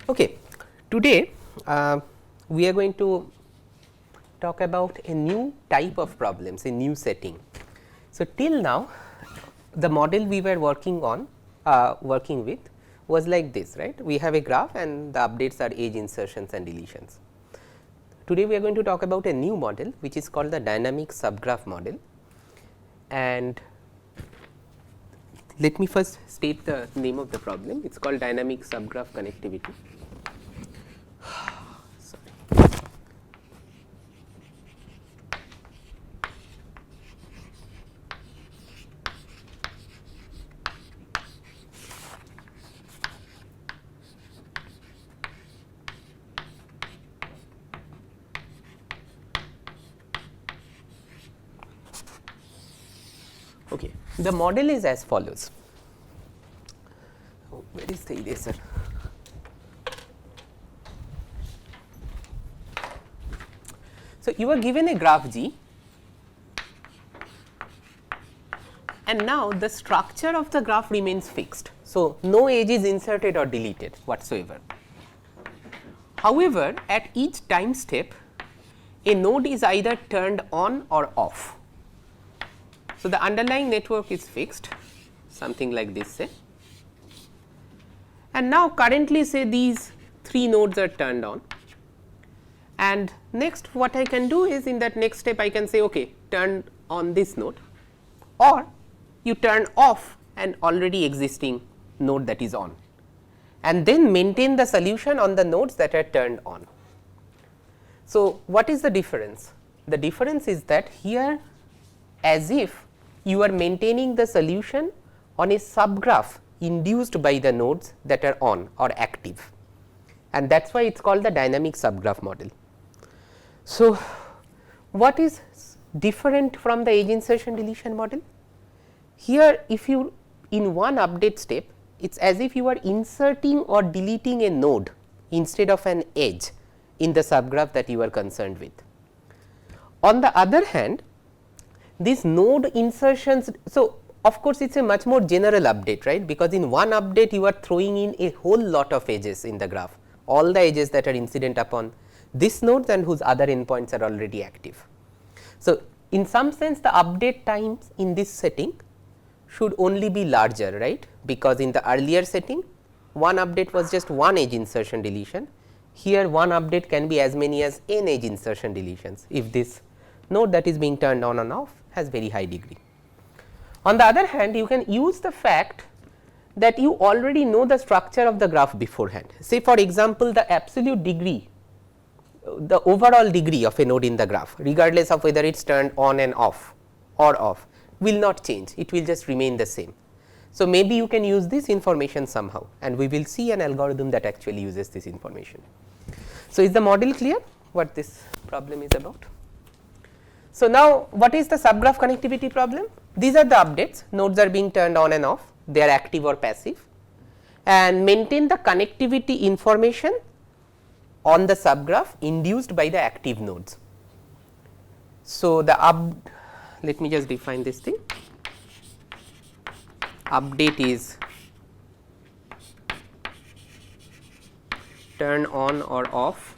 Okay. Today we are going to talk about a new type of problems, a new setting. So, till now the model we were working on working with was like this, right. We have a graph and the updates are edge insertions and deletions. Today we are going to talk about a new model which is called the dynamic subgraph model, and let me first state the name of the problem. It is called dynamic subgraph connectivity. Okay. The model is as follows. Oh, where is the eraser? So, you are given a graph G, and now the structure of the graph remains fixed. So, no edge is inserted or deleted whatsoever. However, at each time step a node is either turned on or off. So, the underlying network is fixed, something like this, say, and now currently say these 3 nodes are turned on, and next what I can do is in that next step I can say okay, turn on this node, or you turn off an already existing node that is on, and then maintain the solution on the nodes that are turned on. So, what is the difference? The difference is that here, as if you are maintaining the solution on a subgraph induced by the nodes that are on or active, and that is why it is called the dynamic subgraph model. So, what is different from the edge insertion deletion model? Here if you in one update step, it is as if you are inserting or deleting a node instead of an edge in the subgraph that you are concerned with. On the other hand, these node insertions, so of course, it is a much more general update, right, because in one update you are throwing in a whole lot of edges in the graph, all the edges that are incident upon this node and whose other endpoints are already active. So, in some sense the update times in this setting should only be larger, right, because in the earlier setting one update was just one edge insertion deletion. Here one update can be as many as n edge insertion deletions if this node that is being turned on and off has very high degree. On the other hand, you can use the fact that you already know the structure of the graph beforehand. Say for example, the absolute degree, the overall degree of a node in the graph regardless of whether it is turned on and off or off will not change, it will just remain the same. So, maybe you can use this information somehow, and we will see an algorithm that actually uses this information. So, is the model clear what this problem is about? So, now what is the subgraph connectivity problem? These are the updates, nodes are being turned on and off, they are active or passive, and maintain the connectivity information on the subgraph induced by the active nodes. So, the let me just define this thing. Update is turn on or off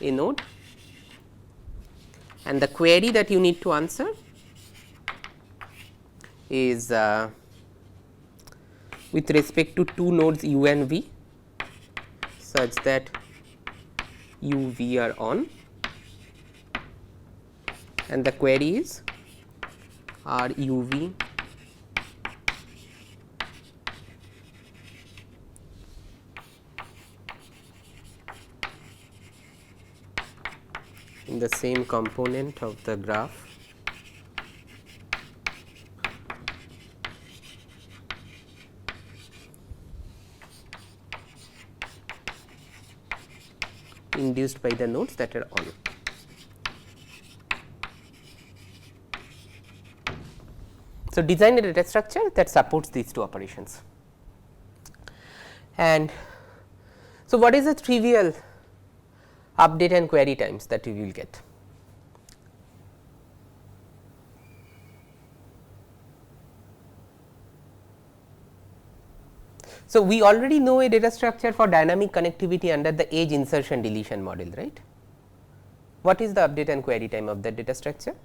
a node, and the query that you need to answer is with respect to 2 nodes u and v such that u v are on, and the query is are u v in the same component of the graph induced by the nodes that are on. So, design a data structure that supports these two operations. And So, what is the trivial update and query times that we will get? So, we already know a data structure for dynamic connectivity under the edge insertion deletion model, right. What is the update and query time of that data structure?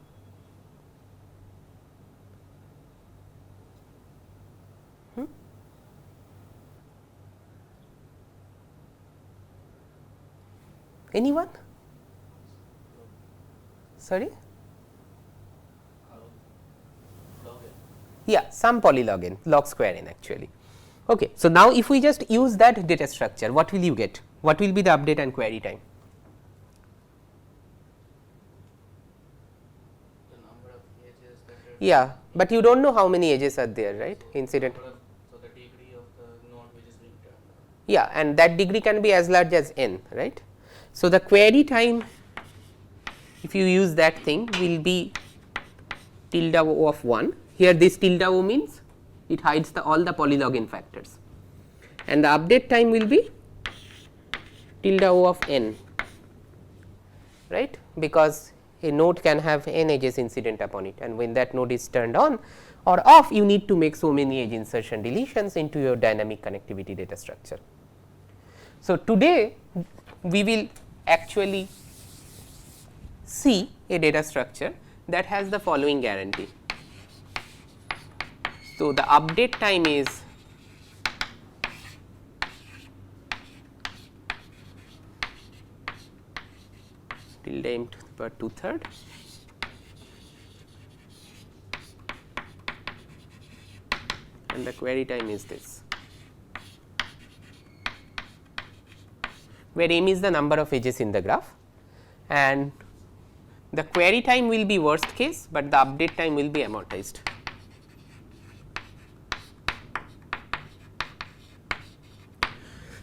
Anyone? Sorry? Yeah, some polylog n, log square n actually. Okay. So, now if we just use that data structure, what will you get? What will be the update and query time? The number of edges that are Yeah, but you do not know how many edges are there, right? Incident. so the degree of the node which is being turned on. Yeah, and that degree can be as large as n, right. So, the query time, if you use that thing, will be tilde o of 1. Here this tilde o means it hides all the polylog n factors, and the update time will be tilde o of n, right, because a node can have n edges incident upon it, and when that node is turned on or off, you need to make so many edge insertion deletions into your dynamic connectivity data structure. So, today we will actually see a data structure that has the following guarantee. So, the update time is tilde m to the power 2/3 and the query time is this, where m is the number of edges in the graph, and the query time will be worst case, but the update time will be amortized.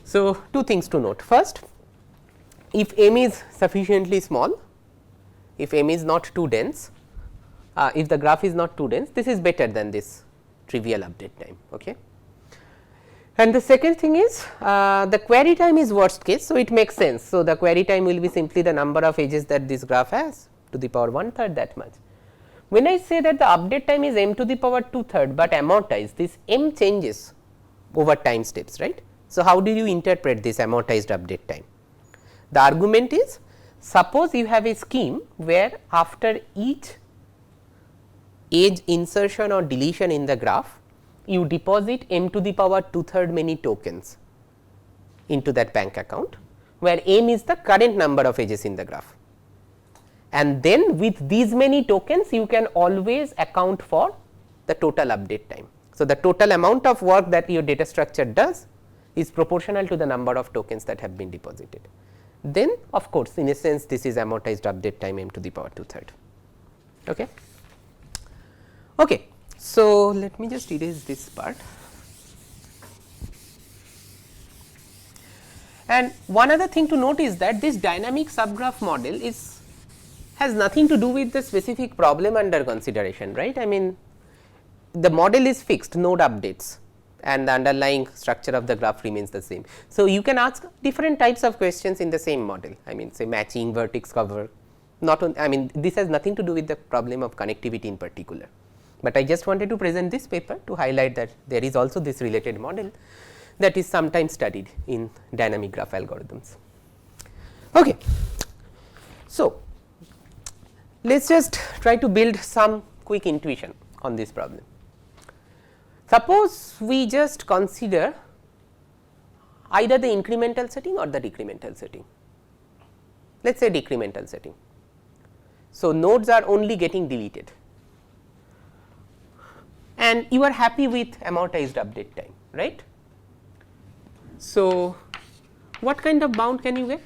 So, two things to note. First, if m is sufficiently small, if m is not too dense, if the graph is not too dense, this is better than this trivial update time. Okay. And the second thing is the query time is worst case. So, it makes sense. So, the query time will be simply the number of edges that this graph has to the power 1/3 that much. When I say that the update time is m to the power 2/3, but amortized, this m changes over time steps, right. So, how do you interpret this amortized update time? The argument is, suppose you have a scheme where after each edge insertion or deletion in the graph, you deposit m to the power 2/3 many tokens into that bank account, where m is the current number of edges in the graph. And then with these many tokens, you can always account for the total update time. So, the total amount of work that your data structure does is proportional to the number of tokens that have been deposited. Then of course, in a sense this is amortized update time m to the power 2/3. Okay. Okay. So, let me just erase this part. And one other thing to note is that this dynamic subgraph model has nothing to do with the specific problem under consideration, right. I mean, the model is fixed, node updates, and the underlying structure of the graph remains the same. So, you can ask different types of questions in the same model, I mean say matching, vertex cover, not on, I mean this has nothing to do with the problem of connectivity in particular, but I just wanted to present this paper to highlight that there is also this related model that is sometimes studied in dynamic graph algorithms. Okay. So, let us just try to build some quick intuition on this problem. Suppose we just consider either the incremental setting or the decremental setting. Let us say decremental setting. So, nodes are only getting deleted and you are happy with amortized update time, right. So, what kind of bound can you get?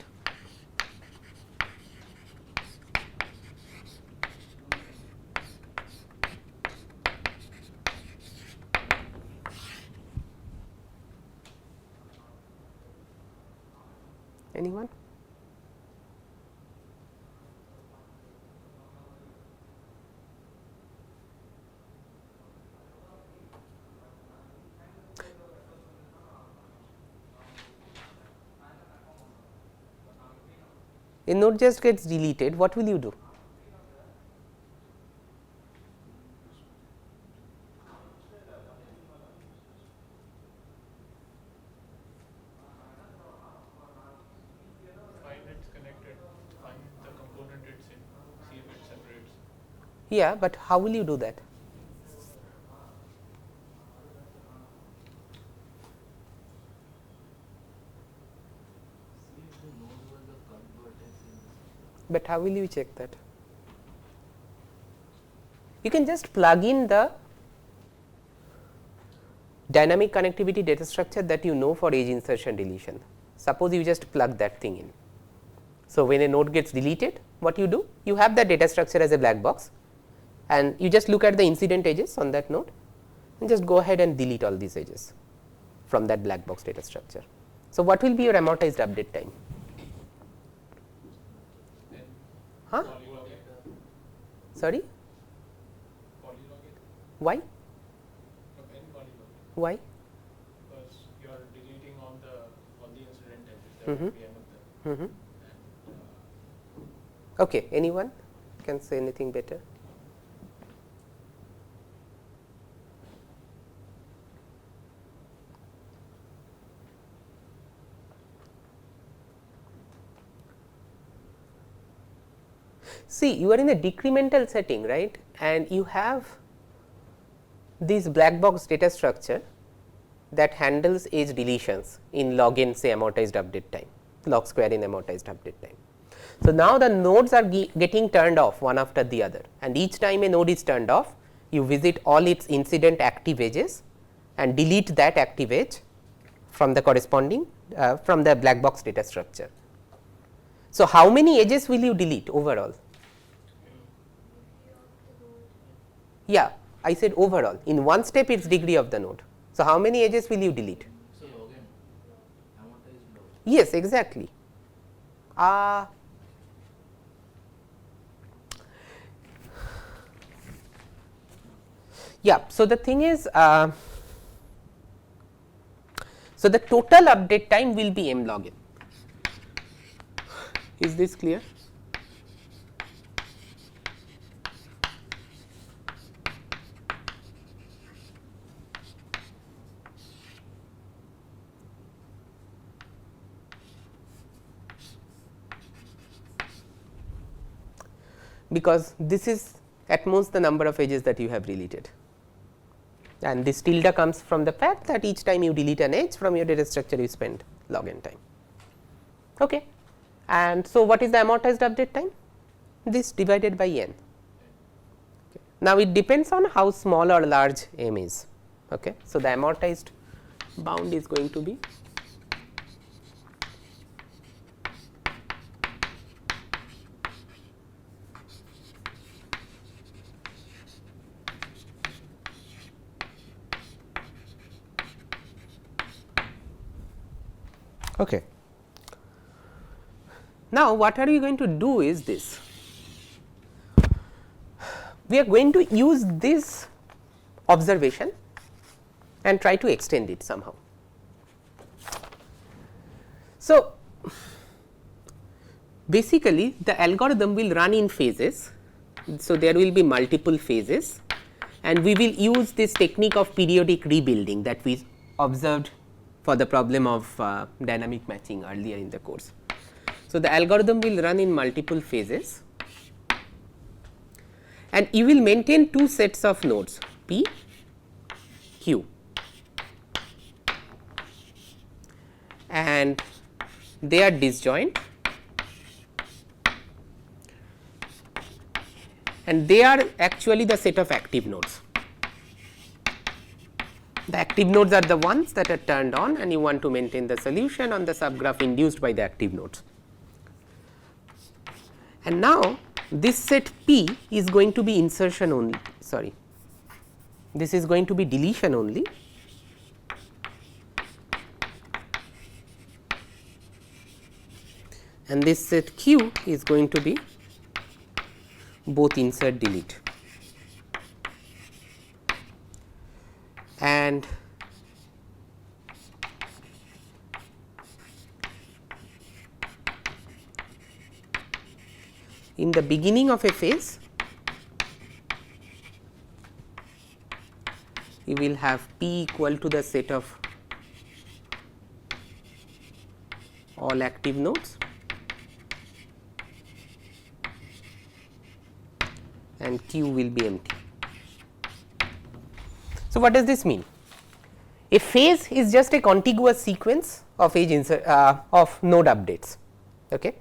Anyone? a node just gets deleted, what will you do? Find it's connected, find the component it's in, see if it separates. Yeah, but how will you do that? But how will you check that? You can just plug in the dynamic connectivity data structure that you know for edge insertion deletion. Suppose you just plug that thing in. So, when a node gets deleted, what you do? You have that data structure as a black box, and you just look at the incident edges on that node and just go ahead and delete all these edges from that black box data structure. So, what will be your amortized update time? Huh? Sorry? Why? Why? Because you are deleting all the incident edges that will be end of them. Okay, anyone can say anything better? See, you are in a decremental setting, right, and you have this black box data structure that handles edge deletions in log n, say, amortized update time, log square in amortized update time. So, now the nodes are getting turned off one after the other, and each time a node is turned off, you visit all its incident active edges and delete that active edge from the corresponding from the black box data structure. So, how many edges will you delete overall? Yeah, I said overall. In one step, it is degree of the node. So, how many edges will you delete? So, again, amortized log. Yes, exactly. Yeah. So, the thing is, so the total update time will be m log n. Is this clear? Because this is at most the number of edges that you have deleted, and this tilde comes from the fact that each time you delete an edge from your data structure you spend log n time. Okay. And so, what is the amortized update time? This divided by n. Okay. Now, it depends on how small or large m is. Okay. So, the amortized bound is going to be okay. Now, what are we going to do is this? We are going to use this observation and try to extend it somehow. So, basically the algorithm will run in phases. So, there will be multiple phases, and we will use this technique of periodic rebuilding that we observed for the problem of dynamic matching earlier in the course. So, the algorithm will run in multiple phases, and you will maintain two sets of nodes P, Q, and they are disjoint, and they are actually the set of active nodes. The active nodes are the ones that are turned on, and you want to maintain the solution on the subgraph induced by the active nodes. And now, this set P is going to be insertion only, sorry, this is going to be deletion only, and this set Q is going to be both insert delete. And in the beginning of a phase you will have P equal to the set of all active nodes and Q will be empty. So, what does this mean? A phase is just a contiguous sequence of of node updates, okay?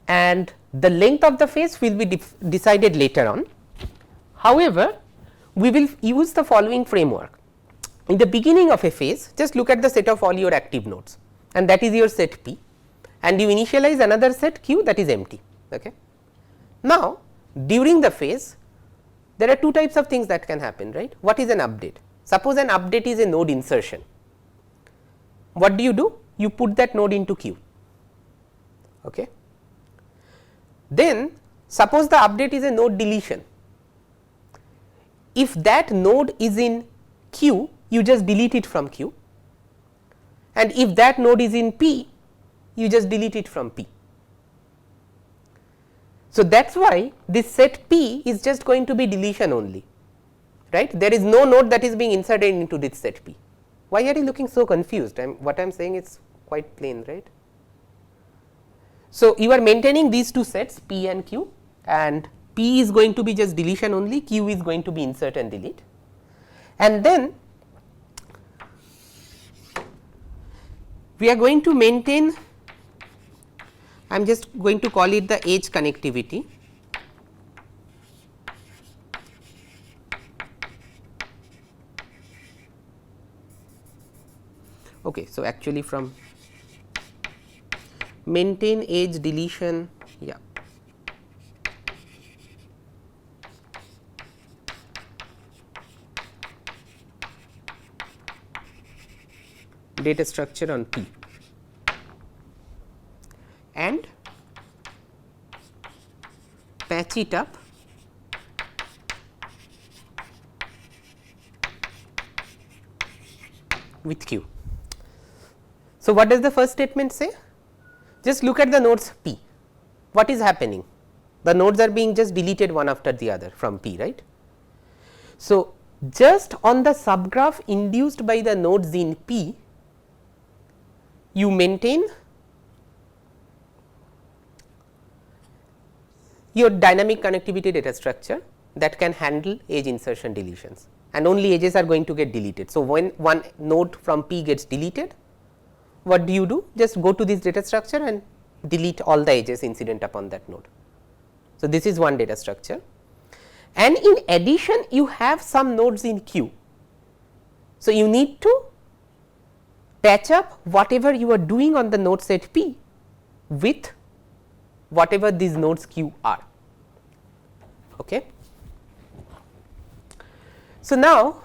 And the length of the phase will be decided later on. However, we will use the following framework. In the beginning of a phase, just look at the set of all your active nodes and that is your set P, and you initialize another set Q that is empty. Okay. Now, during the phase there are two types of things that can happen, right. What is an update? Suppose an update is a node insertion. What do? You put that node into Q. Okay. Then suppose the update is a node deletion. If that node is in Q, you just delete it from Q, and if that node is in P, you just delete it from P. So, that is why this set P is just going to be deletion only, right. There is no node that is being inserted into this set P. Why are you looking so confused? What I am saying is quite plain, right. So, you are maintaining these two sets P and Q, and P is going to be just deletion only, Q is going to be insert and delete, and then we are going to maintain, I am just going to call it the edge connectivity. Okay, so actually from maintain edge deletion, yeah. Data structure on P and patch it up with Q. So, what does the first statement say? Just look at the nodes P. What is happening? The nodes are being just deleted one after the other from P, right. So, just on the subgraph induced by the nodes in P, you maintain your dynamic connectivity data structure that can handle edge insertion deletions, and only edges are going to get deleted. So, when one node from P gets deleted, what do? Just go to this data structure and delete all the edges incident upon that node. So, this is one data structure, and in addition you have some nodes in Q. So, you need to patch up whatever you are doing on the node set P with whatever these nodes Q are. Okay. So, now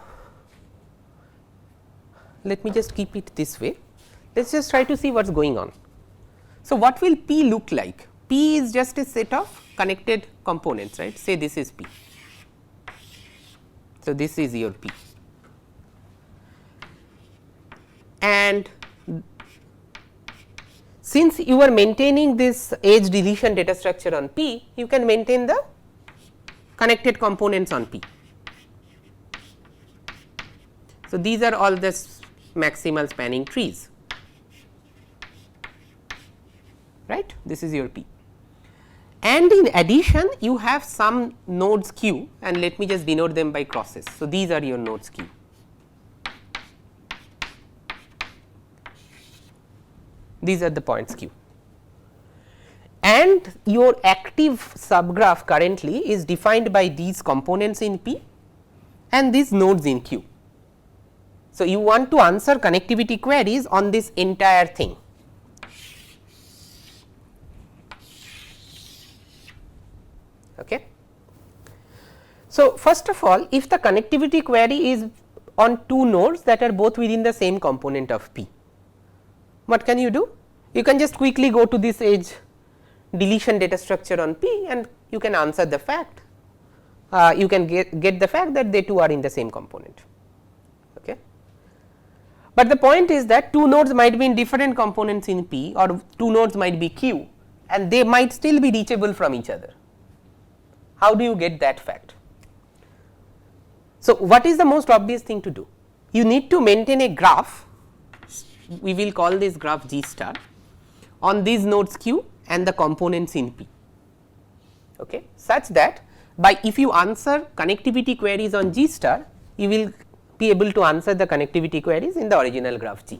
let me just keep it this way. Let us just try to see what is going on. So, what will P look like? P is just a set of connected components, right. Say this is P. So, this is your P, and since you are maintaining this edge deletion data structure on P, you can maintain the connected components on P. So, these are all the maximal spanning trees, right. This is your P, and in addition you have some nodes Q, and let me just denote them by crosses. So, these are your nodes Q. These are the points Q, and your active subgraph currently is defined by these components in P and these nodes in Q. So, you want to answer connectivity queries on this entire thing. Okay. So, first of all, if the connectivity query is on two nodes that are both within the same component of P, what can you do? You can just quickly go to this edge deletion data structure on P and you can answer the fact, you can get the fact that they two are in the same component. Okay. But the point is that two nodes might be in different components in P, or two nodes might be Q, and they might still be reachable from each other. How do you get that fact? So, what is the most obvious thing to do? You need to maintain a graph, we will call this graph G star, on these nodes Q and the components in P, okay, such that by if you answer connectivity queries on G star, you will be able to answer the connectivity queries in the original graph G.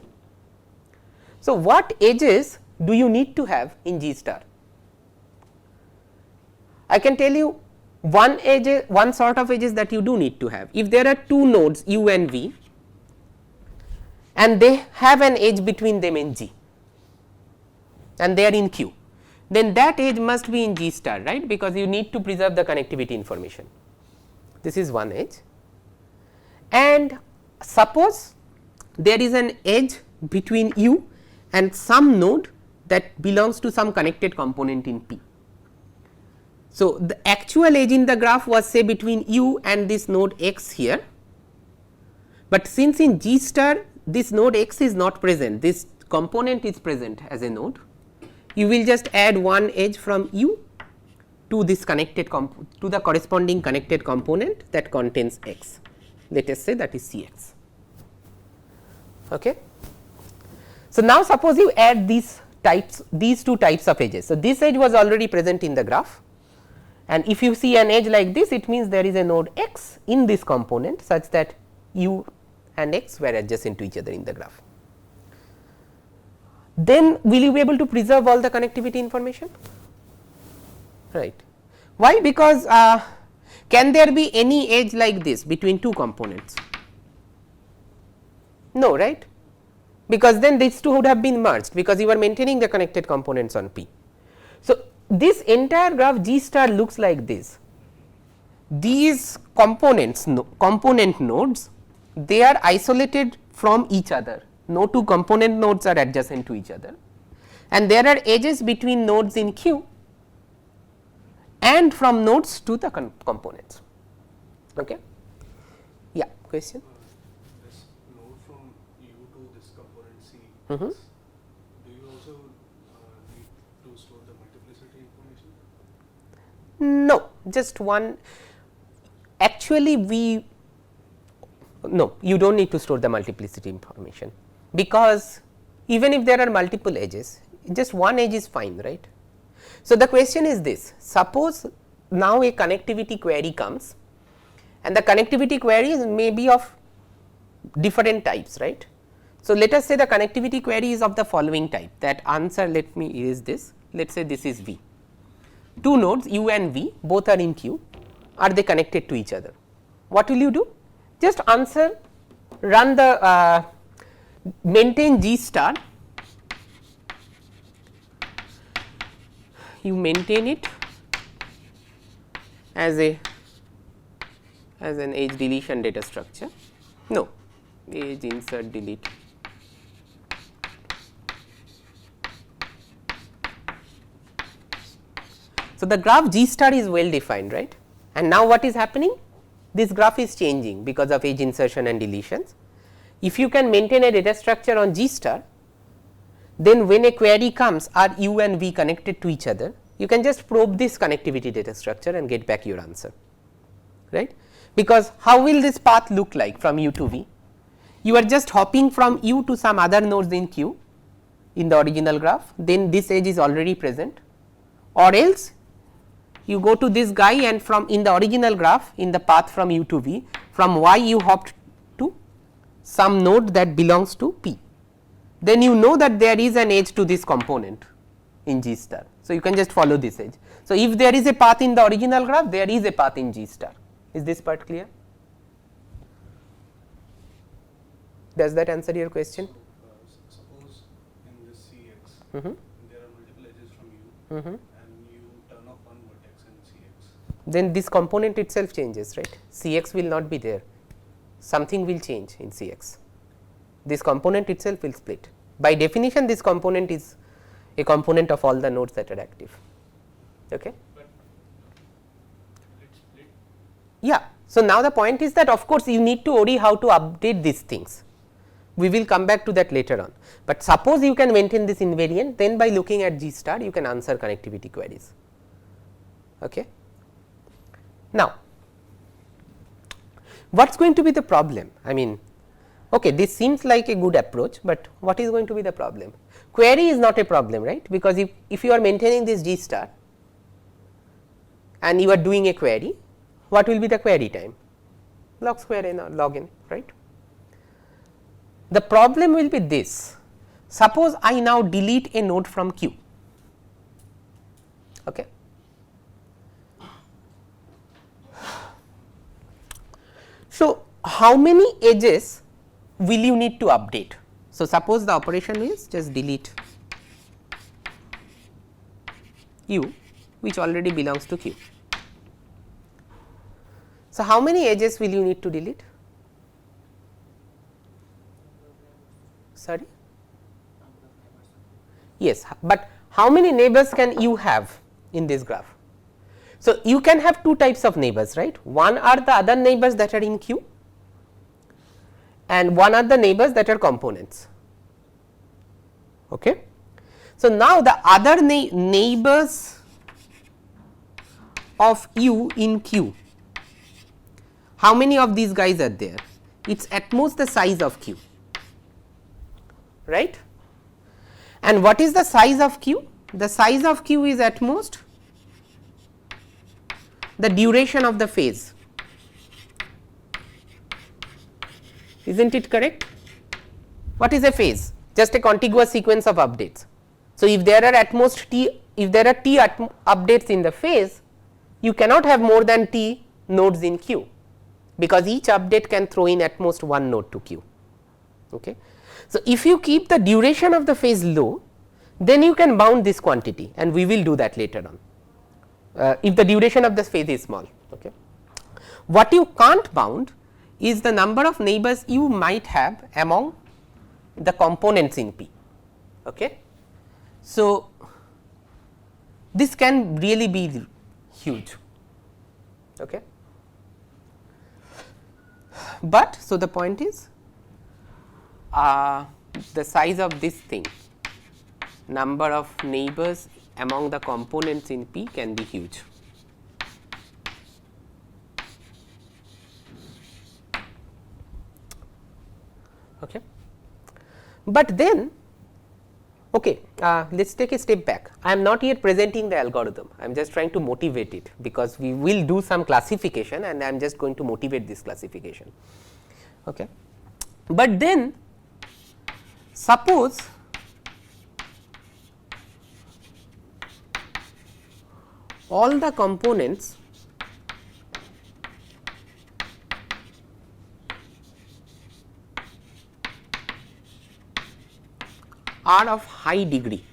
So, what edges do you need to have in G star? I can tell you one edge, one sort of edges that you do need to have. If there are two nodes U and V and they have an edge between them in G and they are in Q, then that edge must be in G star, right, because you need to preserve the connectivity information. This is one edge, and suppose there is an edge between U and some node that belongs to some connected component in P. So, the actual edge in the graph was say between U and this node X here, but since in G star this node X is not present, this component is present as a node, you will just add one edge from U to this connected to the corresponding connected component that contains X. Let us say that is C x. Okay. So, now suppose you add these two types of edges. So, this edge was already present in the graph, and if you see an edge like this, it means there is a node X in this component such that U and X were adjacent to each other in the graph. Then will you be able to preserve all the connectivity information? Right. Why? Because can there be any edge like this between two components? No, right, because then these two would have been merged, because you are maintaining the connected components on P. So, this entire graph G star looks like this. These components, component nodes, they are isolated from each other. No two component nodes are adjacent to each other, and there are edges between nodes in Q and from nodes to the components. Okay. Yeah, question. This node from U to this component C, Mm-hmm. do you also need to store the multiplicity information? No, just one. Actually, no, you do not need to store the multiplicity information, because even if there are multiple edges, just one edge is fine, right. So, the question is this: suppose now a connectivity query comes, and the connectivity queries may be of different types, right. So, let us say the connectivity query is of the following type, that answer, let me erase this, let us say this is V. Two nodes U and V both are in Q, are they connected to each other? What will you do? Just answer, run the maintain G star, you maintain it as an edge deletion data structure, no, edge insert delete. So, the graph G star is well defined, right, and now what is happening? This graph is changing because of edge insertion and deletions. If you can maintain a data structure on G star, then when a query comes, are U and V connected to each other, you can just probe this connectivity data structure and get back your answer, right. Because how will this path look like from U to V? You are just hopping from U to some other nodes in Q in the original graph, then this edge is already present, or else you go to this guy and from in the original graph in the path from U to V, from Y you hopped to some node that belongs to P, then you know that there is an edge to this component in G star. So, you can just follow this edge. So, if there is a path in the original graph, there is a path in G star. Is this part clear? Does that answer your question? So, suppose in this Cx, Mm-hmm. there are multiple edges from U, Mm-hmm. and you turn off one vertex in Cx. Then this component itself changes, right. Cx will not be there, something will change in Cx, this component itself will split. By definition, this component is a component of all the nodes that are active. Okay. But it split. Yeah. So, now the point is that of course, you need to worry how to update these things, we will come back to that later on, but suppose you can maintain this invariant, then by looking at G star you can answer connectivity queries. Okay. Now, what is going to be the problem? I mean, okay, this seems like a good approach, but what is going to be the problem? Query is not a problem, right, because if you are maintaining this G star and you are doing a query, what will be the query time? Log square n or log n, right. The problem will be this: suppose I now delete a node from Q. Okay. So, how many edges will you need to update? So, suppose the operation is just delete U, which already belongs to Q. So, how many edges will you need to delete? Sorry? Yes, but how many neighbors can you have in this graph? So, you can have two types of neighbors, right. One are the other neighbors that are in Q, and one are the neighbors that are components. Okay. So, now the other neighbors of U in Q, how many of these guys are there? It is at most the size of Q, right. And what is the size of Q? The size of Q is at most the duration of the phase. Is not it correct? What is a phase? Just a contiguous sequence of updates. So, if there are at most t, if there are t updates in the phase, you cannot have more than t nodes in Q, because each update can throw in at most one node to Q. Okay. So, if you keep the duration of the phase low, then you can bound this quantity, and we will do that later on, if the duration of the phase is small. Okay. What you can't bound is the number of neighbors you might have among the components in P. Okay. So, this can really be huge. Okay. But, so the point is, the size of this thing, number of neighbors among the components in P can be huge. Okay. But then, okay, let us take a step back. I am not yet presenting the algorithm, I am just trying to motivate it, because we will do some classification and I am just going to motivate this classification. Okay. But then, suppose all the components are of high degree.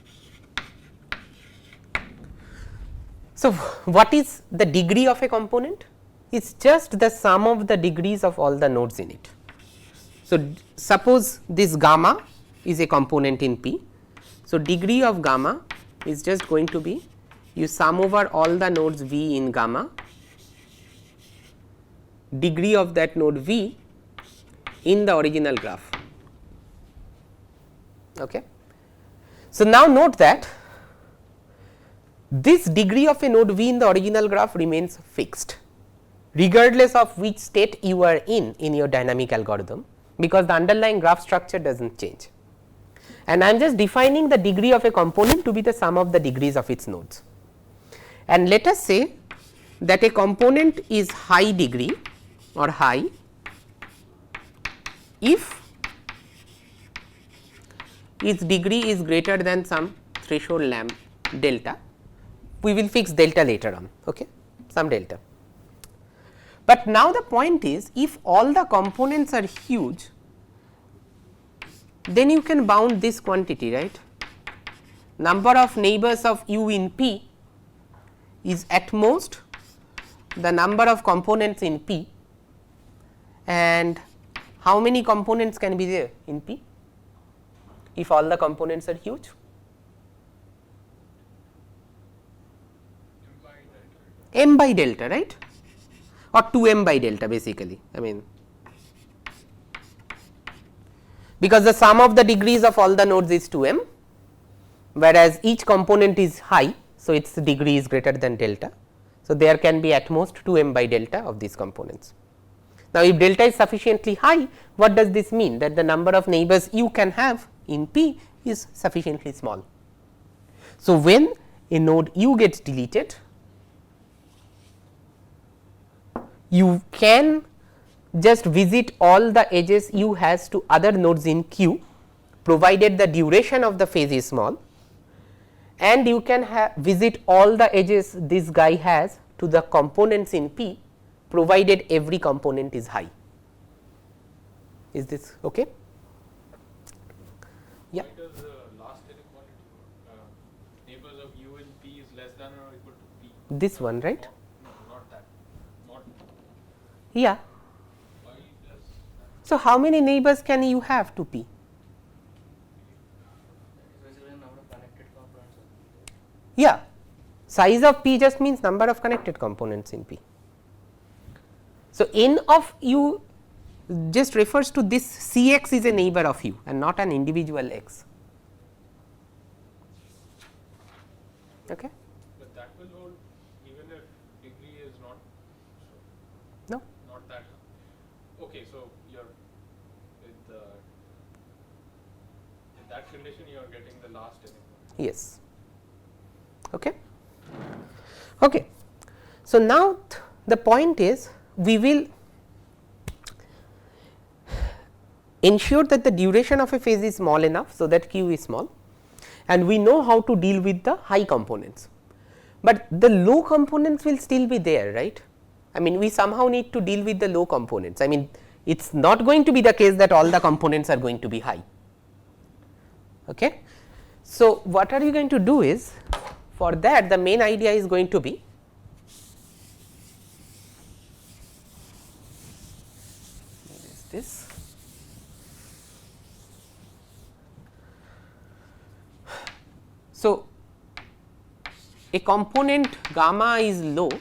So, what is the degree of a component? It is just the sum of the degrees of all the nodes in it. So, suppose this gamma is a component in P. So, degree of gamma is just going to be, you sum over all the nodes V in gamma, degree of that node V in the original graph. Okay. So, now note that this degree of a node V in the original graph remains fixed, regardless of which state you are in your dynamic algorithm, because the underlying graph structure does not change. And I am just defining the degree of a component to be the sum of the degrees of its nodes. And let us say that a component is high degree or high if its degree is greater than some threshold delta. We will fix delta later on, okay, some delta. But now the point is, if all the components are huge, then you can bound this quantity, right. Number of neighbors of U in P is at most the number of components in P, and how many components can be there in P if all the components are huge? M by delta, right, or 2m by delta basically. I mean, because the sum of the degrees of all the nodes is 2m, whereas each component is high. So, its degree is greater than delta. So, there can be at most 2m by delta of these components. Now, if delta is sufficiently high, what does this mean? That the number of neighbors you can have in P is sufficiently small. So, when a node u gets deleted, you can just visit all the edges u has to other nodes in Q, provided the duration of the phase is small, and you can visit all the edges this guy has to the components in P, provided every component is high. Is this okay? Yeah. Why does the last inequality work? Neighbors of u in P is less than or equal to P? This one, right? No, not that. Not Yeah. why does that? So, how many neighbors can you have to P? Yeah, size of P just means number of connected components in P. So, n of u just refers to this C x is a neighbor of u and not an individual x. Okay. But that will hold even if degree is not No. not that. Okay, so you're with the in that condition you are getting the last inequality. Yes. Okay. Okay. So, now the point is we will ensure that the duration of a phase is small enough, so that q is small, and we know how to deal with the high components, but the low components will still be there, right. I mean, we somehow need to deal with the low components. I mean, it is not going to be the case that all the components are going to be high. Okay. So, what are you going to do is, for that the main idea is going to be this. So, a component gamma is low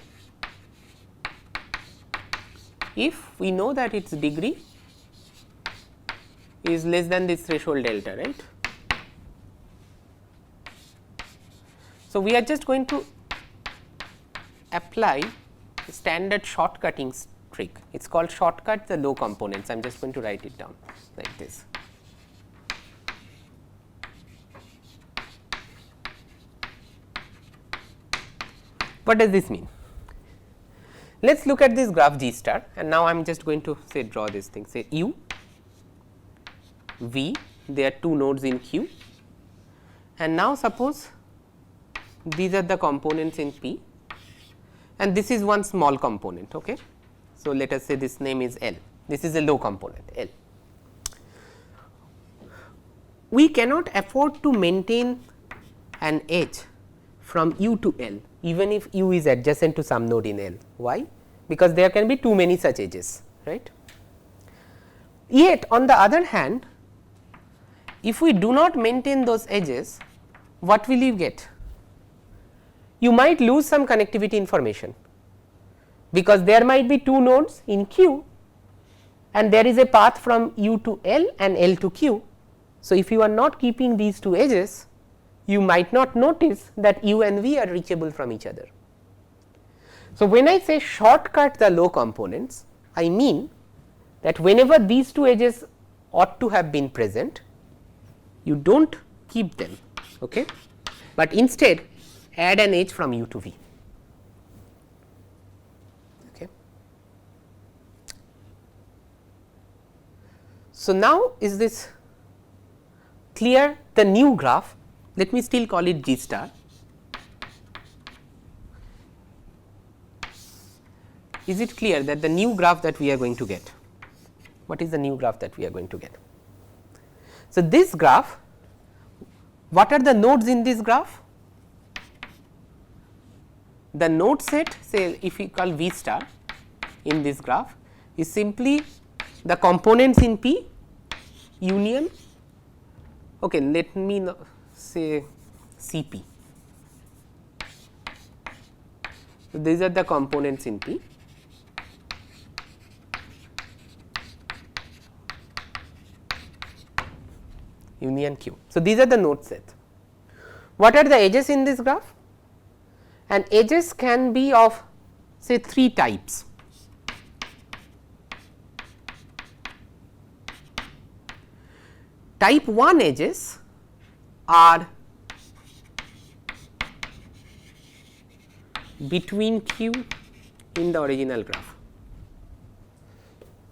if we know that its degree is less than this threshold delta, right. So, we are just going to apply standard shortcutting trick. It is called shortcut the low components. I am just going to write it down like this. What does this mean? Let us look at this graph G star, and now I am just going to say draw this thing, say U, V, there are two nodes in Q, and now suppose these are the components in P, and this is one small component. Okay. So, let us say this name is L, this is a low component L. We cannot afford to maintain an edge from U to L, even if U is adjacent to some node in L. Why? Because there can be too many such edges, right. Yet on the other hand, if we do not maintain those edges, what will you get? You might lose some connectivity information, because there might be two nodes in Q and there is a path from U to L and L to Q. So, if you are not keeping these two edges, you might not notice that U and V are reachable from each other. So, when I say shortcut the low components, I mean that whenever these two edges ought to have been present, you do not keep them, okay, but instead add an edge from U to V. Okay. So, now is this clear? The new graph, let me still call it G star. Is it clear that the new graph that we are going to get? What is the new graph that we are going to get? So, this graph, what are the nodes in this graph? The node set, say if we call V star in this graph, is simply the components in P union, okay, let me say Cp. So, these are the components in P. union q. So, these are the node sets. What are the edges in this graph? And edges can be of say 3 types. Type 1 edges are between q in the original graph.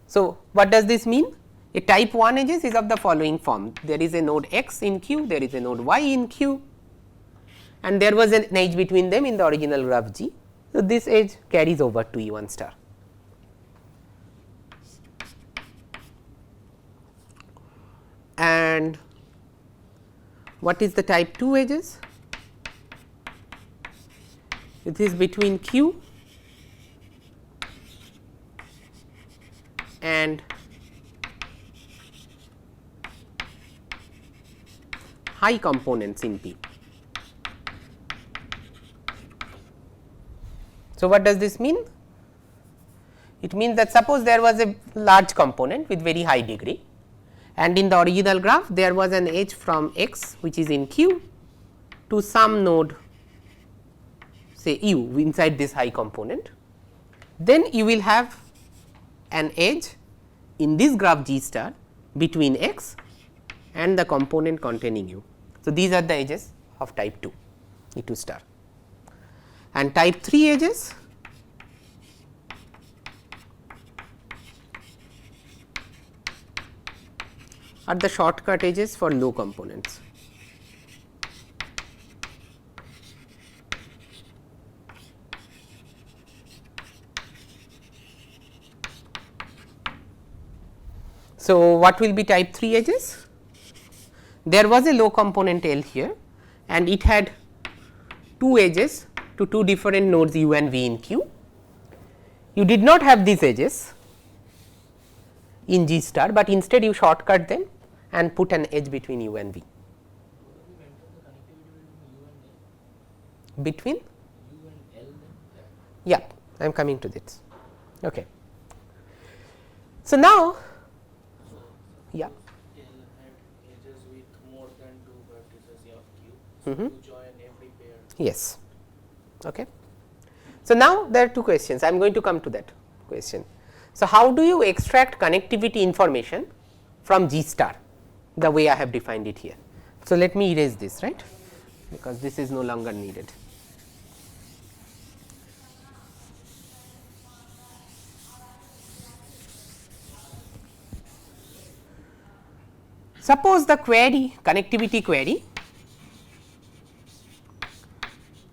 So, what does this mean? A type 1 edges is of the following form: there is a node x in q, there is a node y in q, and there was an edge between them in the original graph G. So, this edge carries over to E 1 star. And what is the type 2 edges? It is between q and high components in P. So, what does this mean? It means that suppose there was a large component with very high degree, and in the original graph there was an edge from x which is in q to some node say u inside this high component, then you will have an edge in this graph G star between x and the component containing u. So, these are the edges of type 2 E 2 star, and type 3 edges are the shortcut edges for low components. So, what will be type 3 edges? There was a low component L here and it had 2 edges to 2 different nodes u and v in q. You did not have these edges in G star, but instead you shortcut them and put an edge between u and v. Between u and L? Yeah, I am coming to this. Okay. So, now yeah. L had edges with more than 2 vertices of q. So, you join every pair. Yes. Okay. So, now there are 2 questions. I am going to come to that question. So, how do you extract connectivity information from G star the way I have defined it here? So, let me erase this, right, because this is no longer needed. Suppose the query connectivity query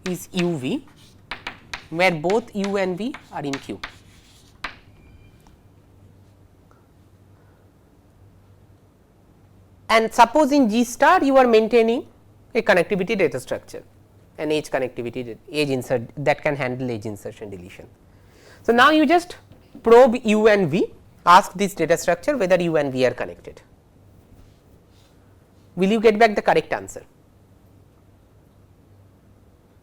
is u v, where both u and v are in q. And suppose in G star you are maintaining a connectivity data structure, an edge connectivity edge insert that can handle edge insertion deletion. So, now you just probe u and v, ask this data structure whether u and v are connected. Will you get back the correct answer?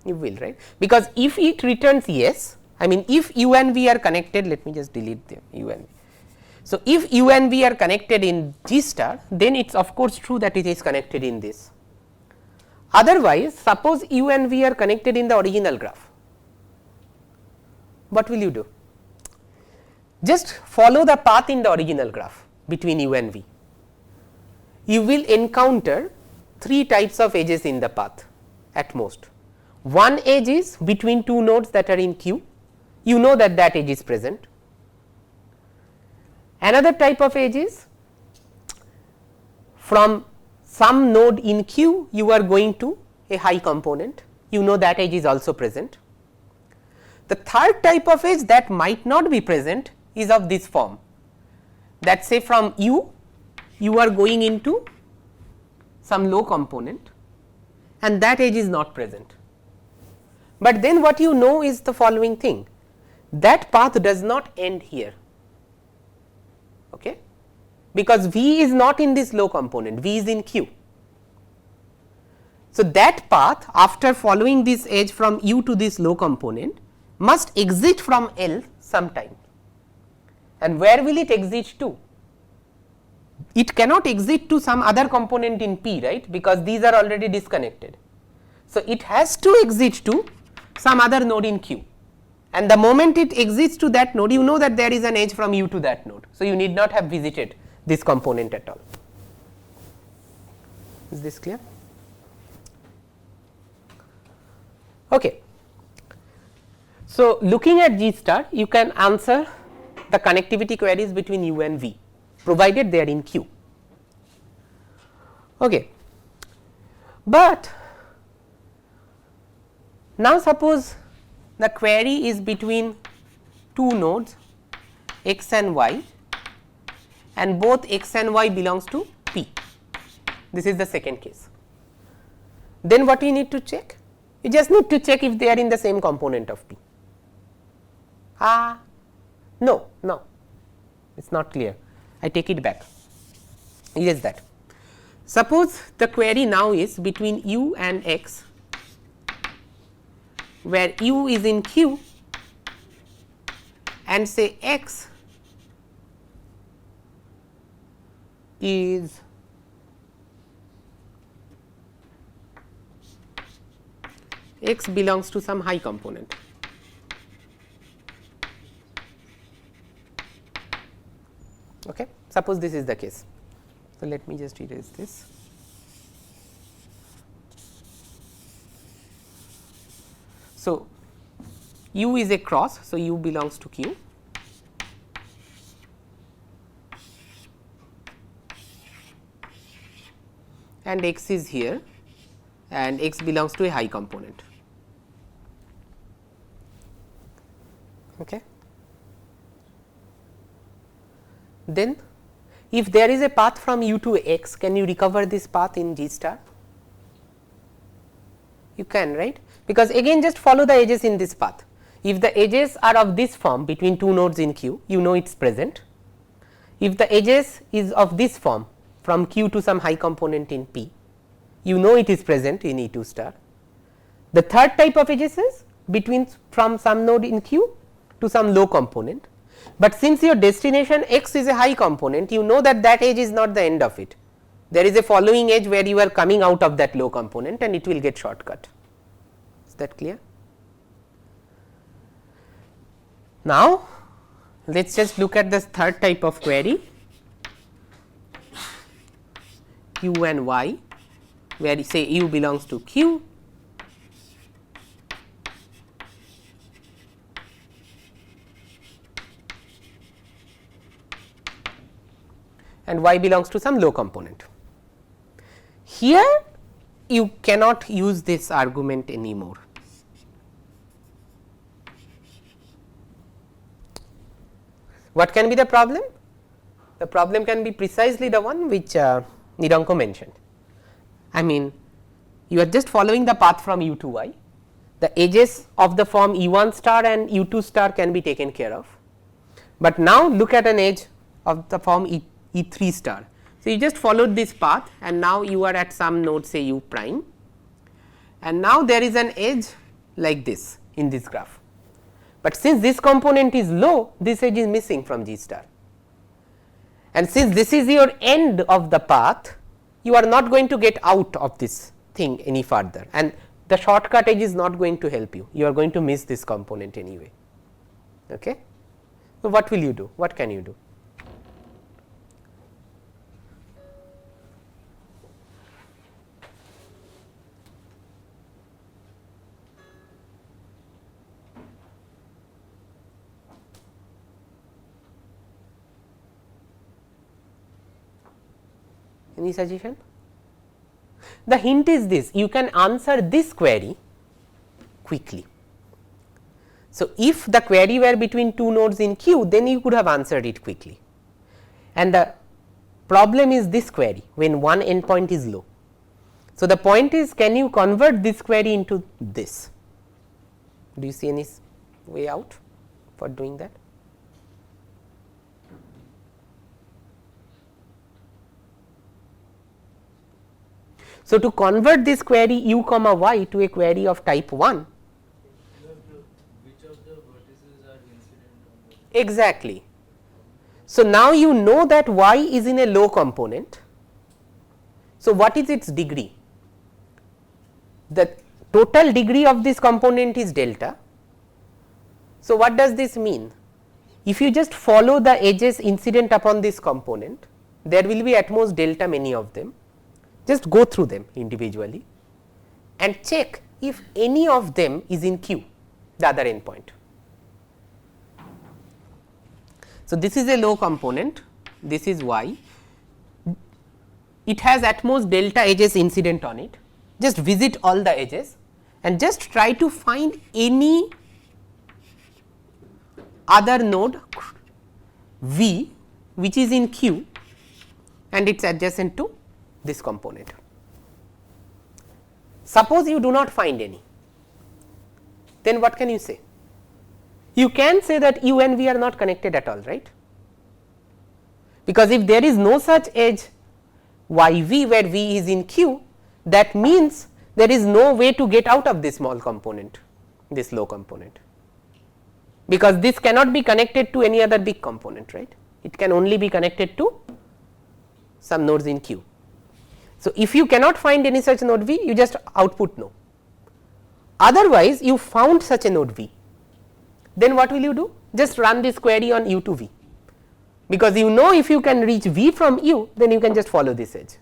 You will, right, because if it returns yes, I mean if u and v are connected, let me just delete the u and v. So, if u and v are connected in G star, then it is of course true that it is connected in this. Otherwise, suppose u and v are connected in the original graph, what will you do? Just follow the path in the original graph between u and v. You will encounter 3 types of edges in the path at most. One edge is between 2 nodes that are in q, you know that that edge is present. Another type of edge is from some node in q you are going to a high component, you know that edge is also present. The third type of edge that might not be present is of this form, that say from u you are going into some low component and that edge is not present. But then what you know is the following thing, that path does not end here, okay, because v is not in this low component, v is in q. So, that path after following this edge from u to this low component must exit from L sometime, and where will it exit to? it cannot exit to some other component in P, right, because these are already disconnected. So, it has to exit to some other node in Q, and the moment it exits to that node, you know that there is an edge from U to that node. So, you need not have visited this component at all. Is this clear? Okay. So, looking at G star, you can answer the connectivity queries between U and V, provided they are in Q. Okay. But now suppose the query is between two nodes x and y, and both x and y belongs to P. This is the second case. Then what we need to check? You just need to check if they are in the same component of P. No, it is not clear. I take it back. Erase that. Suppose the query now is between U and X, where U is in Q and say X is X belongs to some high component. Okay. Suppose this is the case. So, let me just erase this. So, U is a cross. So, U belongs to Q. And X is here, and X belongs to a high component. Okay. Then if there is a path from U to X, can you recover this path in G star? You can, right, because again just follow the edges in this path. If the edges are of this form between two nodes in Q, you know it is present. If the edges is of this form from Q to some high component in P, you know it is present in E2 star. The third type of edges is between from some node in Q to some low component, but since your destination X is a high component, you know that that edge is not the end of it. There is a following edge where you are coming out of that low component and it will get shortcut. Is that clear? Now, let us just look at this third type of query, U and Y, where you say U belongs to Q and Y belongs to some low component. Here you cannot use this argument anymore. What can be the problem? The problem can be precisely the one which Niranko mentioned. I mean, you are just following the path from U to Y. The edges of the form E1 star and U2 star can be taken care of, but now look at an edge of the form E3 star. So, you just followed this path and now you are at some node, say U prime, and now there is an edge like this in this graph, but since this component is low, this edge is missing from G star, and since this is your end of the path, you are not going to get out of this thing any further, and the shortcut edge is not going to help you, you are going to miss this component anyway. Okay. So, what will you do? What can you do? Any suggestion? The hint is this: you can answer this query quickly. So, if the query were between two nodes in Q, then you could have answered it quickly, and the problem is this query when one endpoint is low. So, the point is, can you convert this query into this? Do you see any way out for doing that? So, to convert this query U comma Y to a query of type 1, which of the vertices are incident on the exactly. So, now you know that y is in a low component. So, what is its degree? The total degree of this component is delta. So, what does this mean? If you just follow the edges incident upon this component, there will be at most delta many of them. Just go through them individually and check if any of them is in Q, the other endpoint. So, this is a low component, this is y, it has at most delta edges incident on it. Just visit all the edges and just try to find any other node V which is in Q and it is adjacent to this component. Suppose you do not find any, then what can you say? You can say that U and V are not connected at all, right? Because if there is no such edge y v where V is in Q, that means there is no way to get out of this small component, this low component, because this cannot be connected to any other big component, right? It can only be connected to some nodes in Q. So, if you cannot find any such node V, you just output no. Otherwise, you found such a node V, then what will you do? Just run this query on U to V, because you know if you can reach V from U, then you can just follow this edge.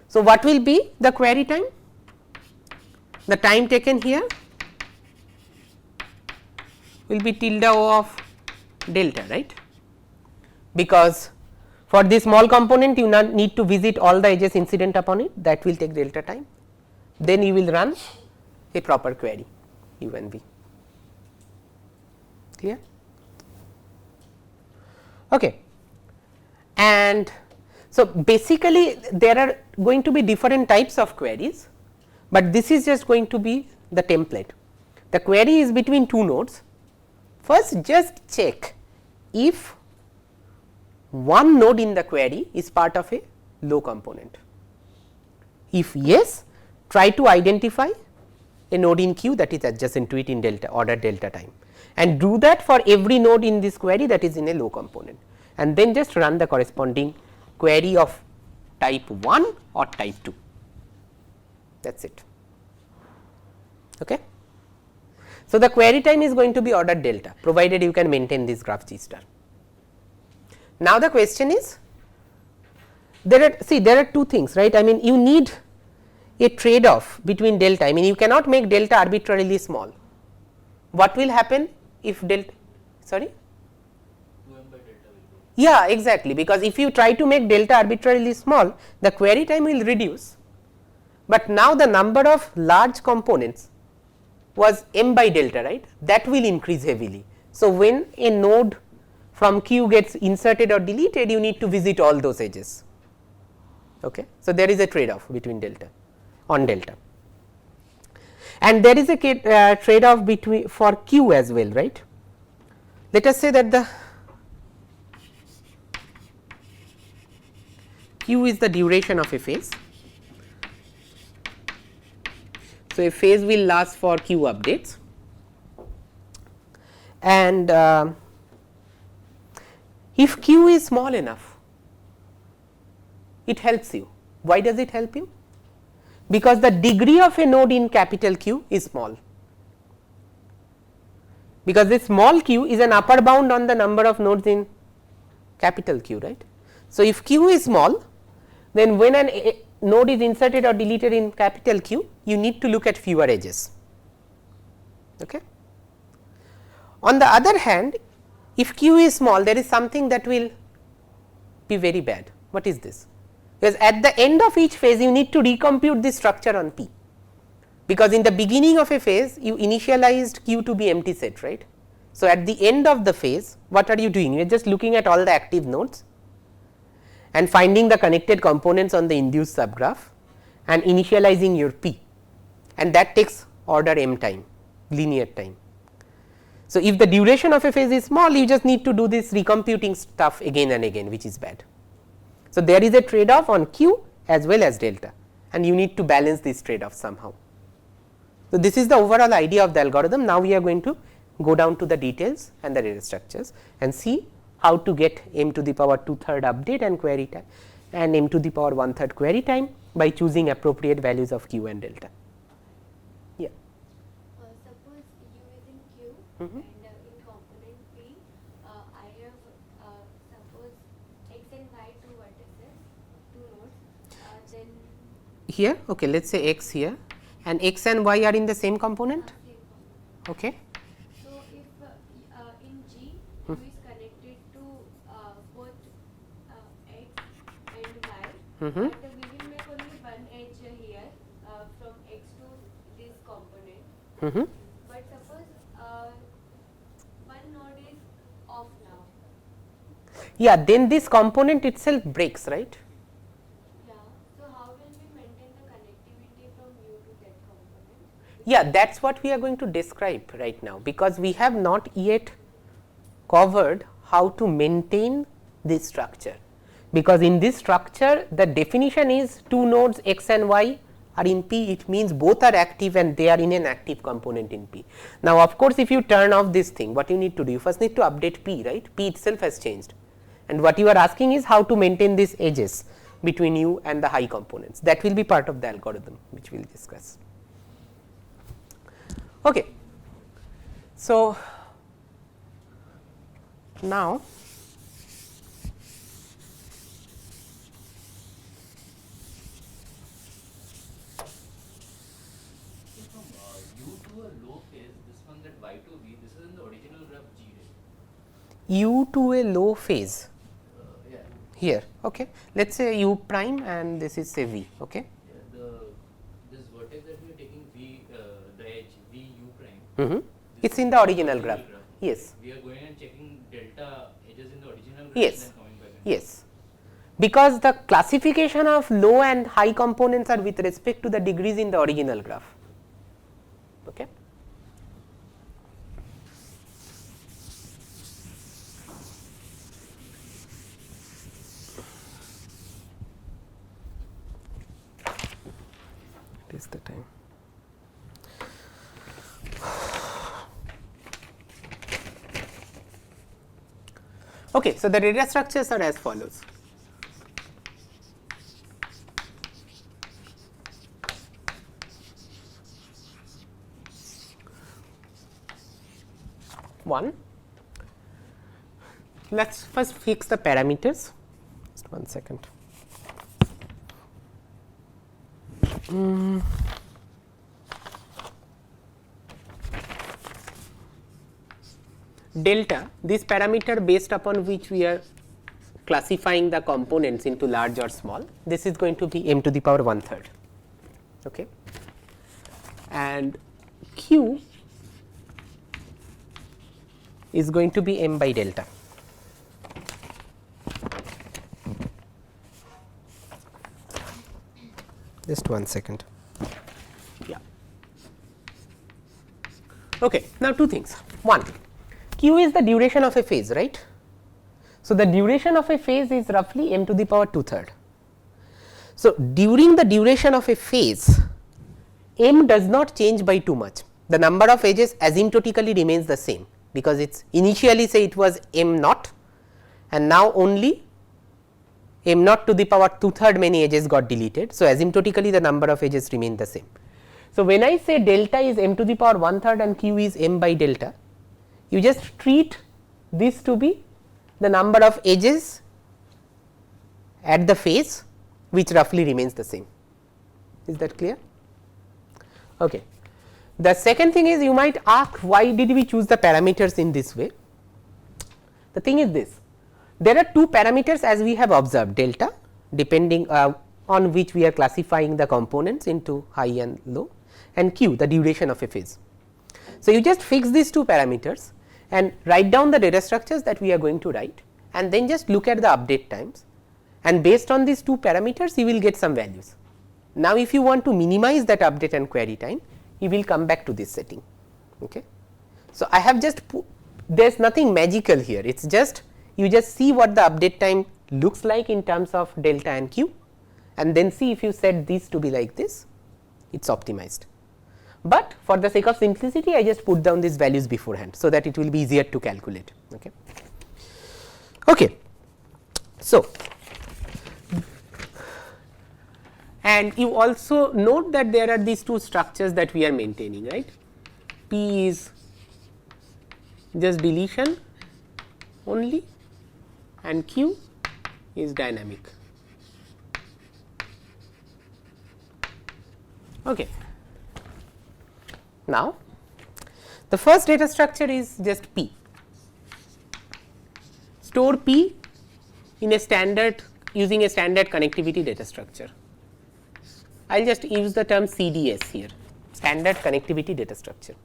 So, what will be the query time? The time taken here will be tilde O of delta, right? Because for this small component you need to visit all the edges incident upon it, that will take delta time. Then you will run a proper query U and V. Clear? Okay. And so, basically there are going to be different types of queries, but this is just going to be the template. The query is between two nodes. First, just check if one node in the query is part of a low component. If yes, try to identify a node in Q that is adjacent to it in delta order delta time, and do that for every node in this query that is in a low component, and then just run the corresponding query of type 1 or type 2, that is it. Okay. So, the query time is going to be ordered delta, provided you can maintain this graph G star. Now, the question is, there are two things, right. I mean, you need a trade off between delta. I mean, you cannot make delta arbitrarily small. What will happen if delta, sorry? Yeah, exactly, because if you try to make delta arbitrarily small, the query time will reduce, but now the number of large components was m by delta, right, that will increase heavily. So, when a node from Q gets inserted or deleted, you need to visit all those edges. Okay. So, there is a trade off between delta on delta, and there is a trade off between for Q as well, right. Let us say that the Q is the duration of a phase. So, a phase will last for Q updates, and if Q is small enough, it helps you. Why does it help you? Because the degree of a node in capital Q is small, because this small q is an upper bound on the number of nodes in capital Q, right. So, if Q is small, then when an node is inserted or deleted in capital Q, you need to look at fewer edges. Okay. On the other hand, if Q is small, there is something that will be very bad. What is this? Because at the end of each phase you need to recompute this structure on P, because in the beginning of a phase you initialized Q to be empty set, right. So, at the end of the phase what are you doing? You are just looking at all the active nodes and finding the connected components on the induced subgraph and initializing your P, and that takes order m time, linear time. So, if the duration of a phase is small, you just need to do this recomputing stuff again and again, which is bad. So, there is a trade off on Q as well as delta, and you need to balance this trade off somehow. So, this is the overall idea of the algorithm. Now, we are going to go down to the details and the data structures and see how to get m to the power 2/3 update and query time and m to the power 1/3 query time by choosing appropriate values of q and delta. Yeah. Suppose u is in q Mhm. and in component p, I have suppose x and y two vertices, two nodes, then Here, okay, let us say x here and x and y are in the same component. same component. Okay. So if in G u is connected to both x and y, Mhm. but we will make only one edge here from x to this component. Mhm. But suppose one node is off now. Yeah, then this component itself breaks, right? Yeah. So how will we maintain the connectivity from u to that component? Yeah, that is what we are going to describe right now, because we have not yet covered how to maintain this structure, because in this structure the definition is two nodes x and y are in P, it means both are active and they are in an active component in P. Now, of course, if you turn off this thing, what you need to do? You first need to update P, right? P itself has changed, and what you are asking is how to maintain these edges between you and the high components. That will be part of the algorithm which we will discuss. Okay. So, now From u to a low phase, this one that y to v, this is in the original graph G, right? u to a low phase Yeah. here, okay. Let us say u prime and this is say v, okay. Yeah, this vertex that we are taking v, the edge v u prime. Mm-hmm. this It is is in the original graph, yes, We are going and checking delta edges in the original graph Yes. and then coming back. yes. Because the classification of low and high components are with respect to the degrees in the original graph, okay. It is the time. Okay, so the data structures are as follows. One, let us first fix the parameters. Just 1 second. Delta, this parameter based upon which we are classifying the components into large or small, this is going to be m to the power 1/3, okay. And q is going to be m by delta. Just 1 second. Yeah. Okay. Now, two things. One, q is the duration of a phase, right? So, the duration of a phase is roughly m to the power 2/3. So, during the duration of a phase, m does not change by too much. The number of edges asymptotically remains the same, because it's initially say it was m naught and now only m naught to the power 2/3 many edges got deleted. So, asymptotically the number of edges remain the same. So, when I say delta is m to the power 1/3 and q is m by delta, you just treat this to be the number of edges at the phase which roughly remains the same. Is that clear? Okay. The second thing is, you might ask why did we choose the parameters in this way. The thing is this, there are two parameters as we have observed, delta depending on which we are classifying the components into high and low, and q the duration of a phase. So, you just fix these two parameters and write down the data structures that we are going to write, and then just look at the update times, and based on these two parameters you will get some values. Now, if you want to minimize that update and query time, you will come back to this setting. Okay. So, I have just there is nothing magical here, it is just you just see what the update time looks like in terms of delta and q, and then see if you set these to be like this, it is optimized. But for the sake of simplicity, I just put down these values beforehand, so that it will be easier to calculate. Okay. Okay. So, and you also note that there are these two structures that we are maintaining, right. P is just deletion only and Q is dynamic. Okay. Now, the first data structure is just P. Store P in a standard using a standard connectivity data structure. I will just use the term CDS here, standard connectivity data structure.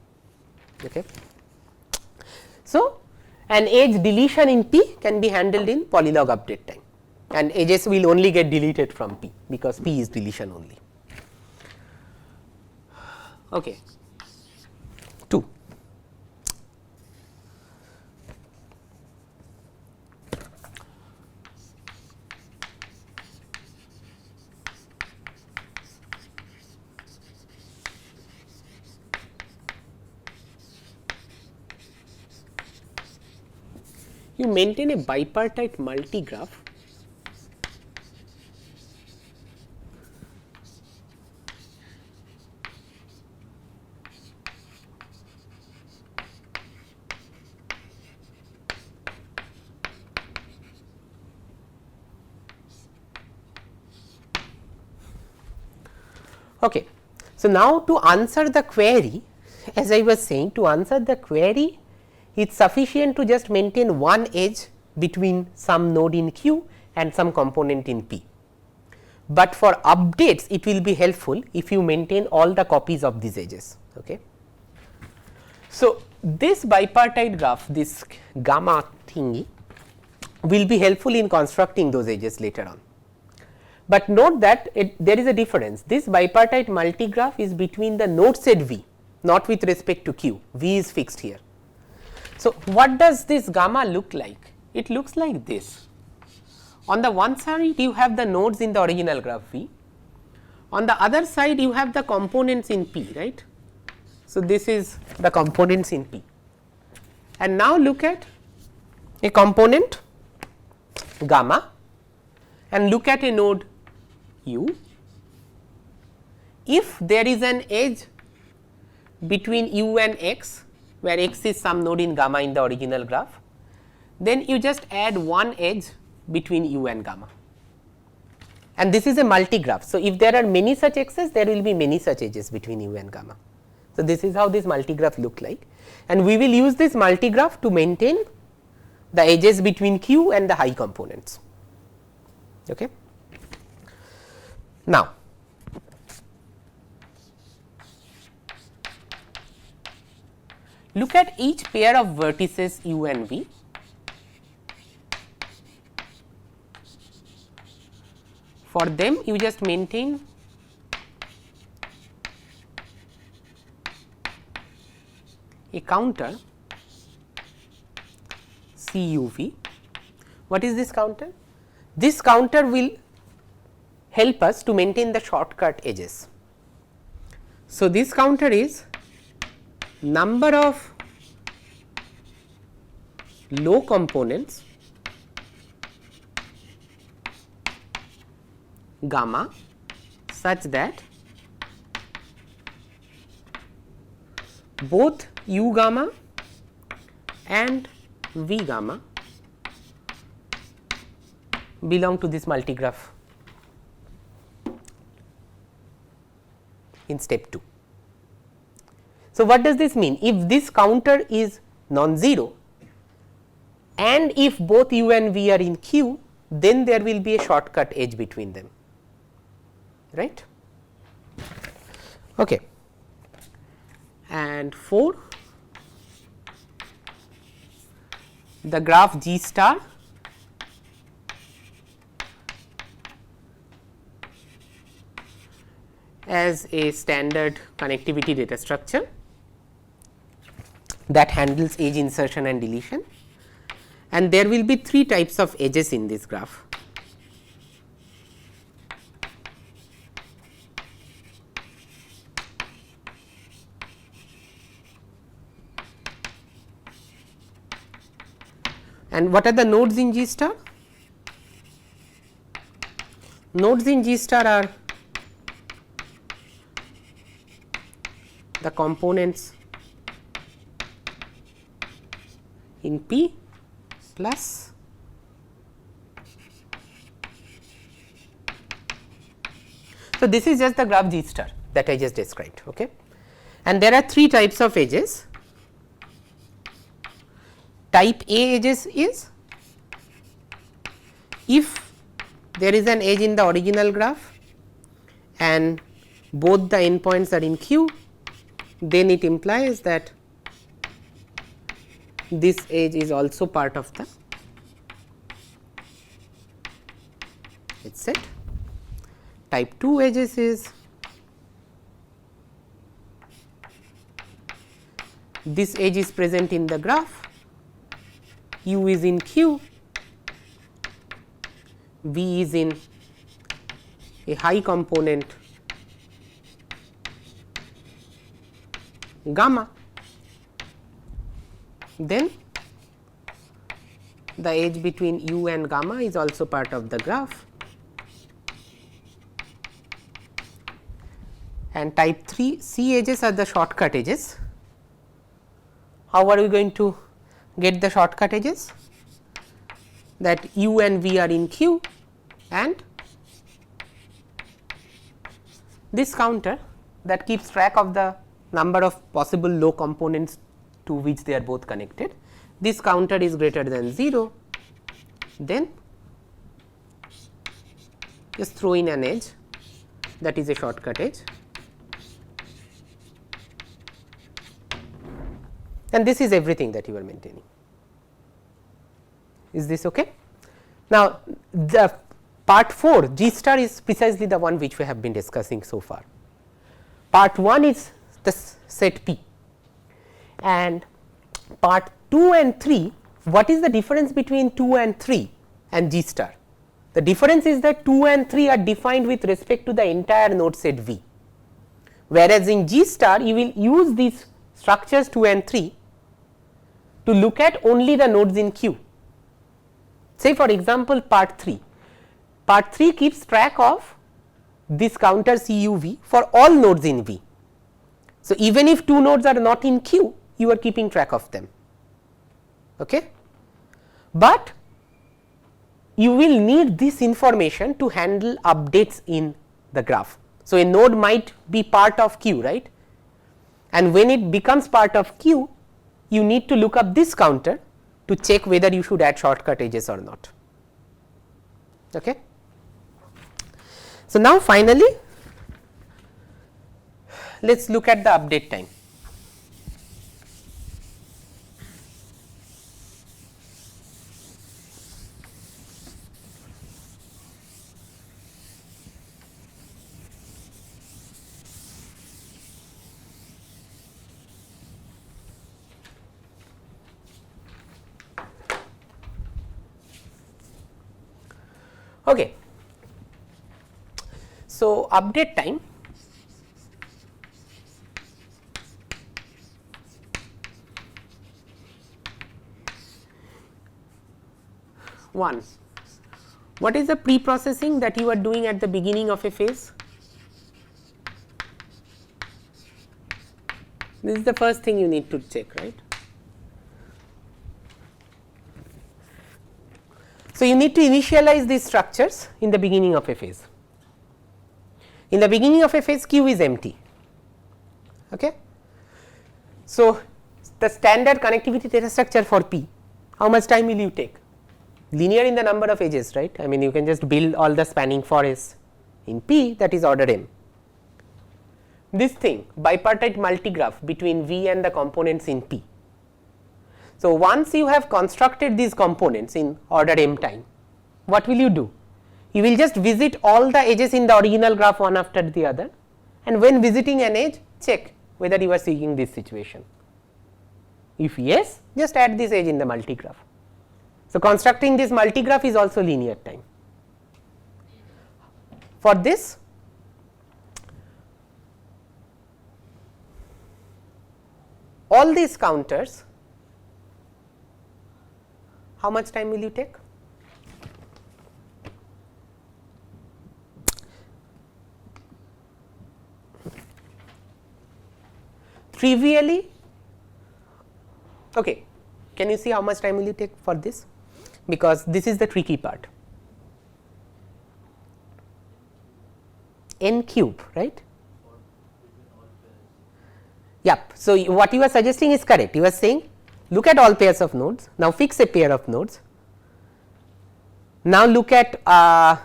Okay. So, an edge deletion in P can be handled in polylog update time, and edges will only get deleted from P because P is deletion only. Okay. 2. You maintain a bipartite multigraph Okay. So, now to answer the query, as I was saying, to answer the query, it is sufficient to just maintain one edge between some node in Q and some component in P. But for updates, it will be helpful if you maintain all the copies of these edges. Okay. So, this bipartite graph, this gamma thingy will be helpful in constructing those edges later on. But note that there is a difference. This bipartite multigraph is between the node set V, not with respect to Q. V is fixed here. So, what does this gamma look like? It looks like this. On the one side, you have the nodes in the original graph V. On the other side, you have the components in P, right. So, this is the components in P. And now look at a component gamma and look at a node U. If there is an edge between U and X, where X is some node in gamma in the original graph, then you just add one edge between U and gamma, and this is a multigraph. So, if there are many such X's, there will be many such edges between U and gamma. So, this is how this multigraph look like, and we will use this multigraph to maintain the edges between Q and the high components. Okay. Now, look at each pair of vertices U and V. For them, you just maintain a counter CUV. What is this counter? This counter will help us to maintain the shortcut edges. So, this counter is number of low components gamma such that both U gamma and V gamma belong to this multigraph in step 2. So, what does this mean? If this counter is non-zero and if both U and V are in Q, then there will be a shortcut edge between them, right. Okay. And 4, the graph G star as a standard connectivity data structure that handles edge insertion and deletion, and there will be 3 types of edges in this graph. And what are the nodes in G star? Nodes in G star are the components in P plus so this is just the graph G star that I just described. Okay. And there are 3 types of edges. Type A edges is if there is an edge in the original graph and both the endpoints are in Q, then it implies that this edge is also part of the edge set. Type 2 edges is this edge is present in the graph, U is in Q, V is in a high component gamma, then the edge between U and gamma is also part of the graph. And type 3 C edges are the shortcut edges. How are we going to get the shortcut edges? That U and V are in Q and this counter that keeps track of the number of possible low components to which they are both connected. This counter is greater than 0, then just throw in an edge that is a shortcut edge. And this is everything that you are maintaining. Is this okay? Now, the part 4 G star is precisely the one which we have been discussing so far. Part 1 is the set P, and part 2 and 3, what is the difference between 2 and 3 and G star? The difference is that 2 and 3 are defined with respect to the entire node set V, whereas in G star you will use these structures 2 and 3 to look at only the nodes in Q. Say for example, part 3 keeps track of this counter CUV for all nodes in V. So, even if 2 nodes are not in Q, you are keeping track of them, okay? But you will need this information to handle updates in the graph. So, a node might be part of Q, right, and when it becomes part of Q, you need to look up this counter to check whether you should add shortcut edges or not. Okay. So, now finally, let us look at the update time. Okay. So, update time one. What is the pre-processing that you are doing at the beginning of a phase? This is the first thing you need to check, right? So, you need to initialize these structures in the beginning of a phase. In the beginning of a phase, Q is empty. Okay. So, the standard connectivity data structure for P, how much time will you take? Linear in the number of edges, right? I mean, you can just build all the spanning forests in P, that is order M. This thing, bipartite multigraph between V and the components in P. So, once you have constructed these components in order M time, what will you do? You will just visit all the edges in the original graph one after the other, and when visiting an edge, check whether you are seeking this situation. If yes, just add this edge in the multigraph. So, constructing this multigraph is also linear time. For this, all these counters how much time will you take? Trivially, okay, can you see how much time will you take for this? Because this is the tricky part. N cube, right? Yep. So, what you are suggesting is correct. You are saying look at all pairs of nodes, now fix a pair of nodes. Now, look at all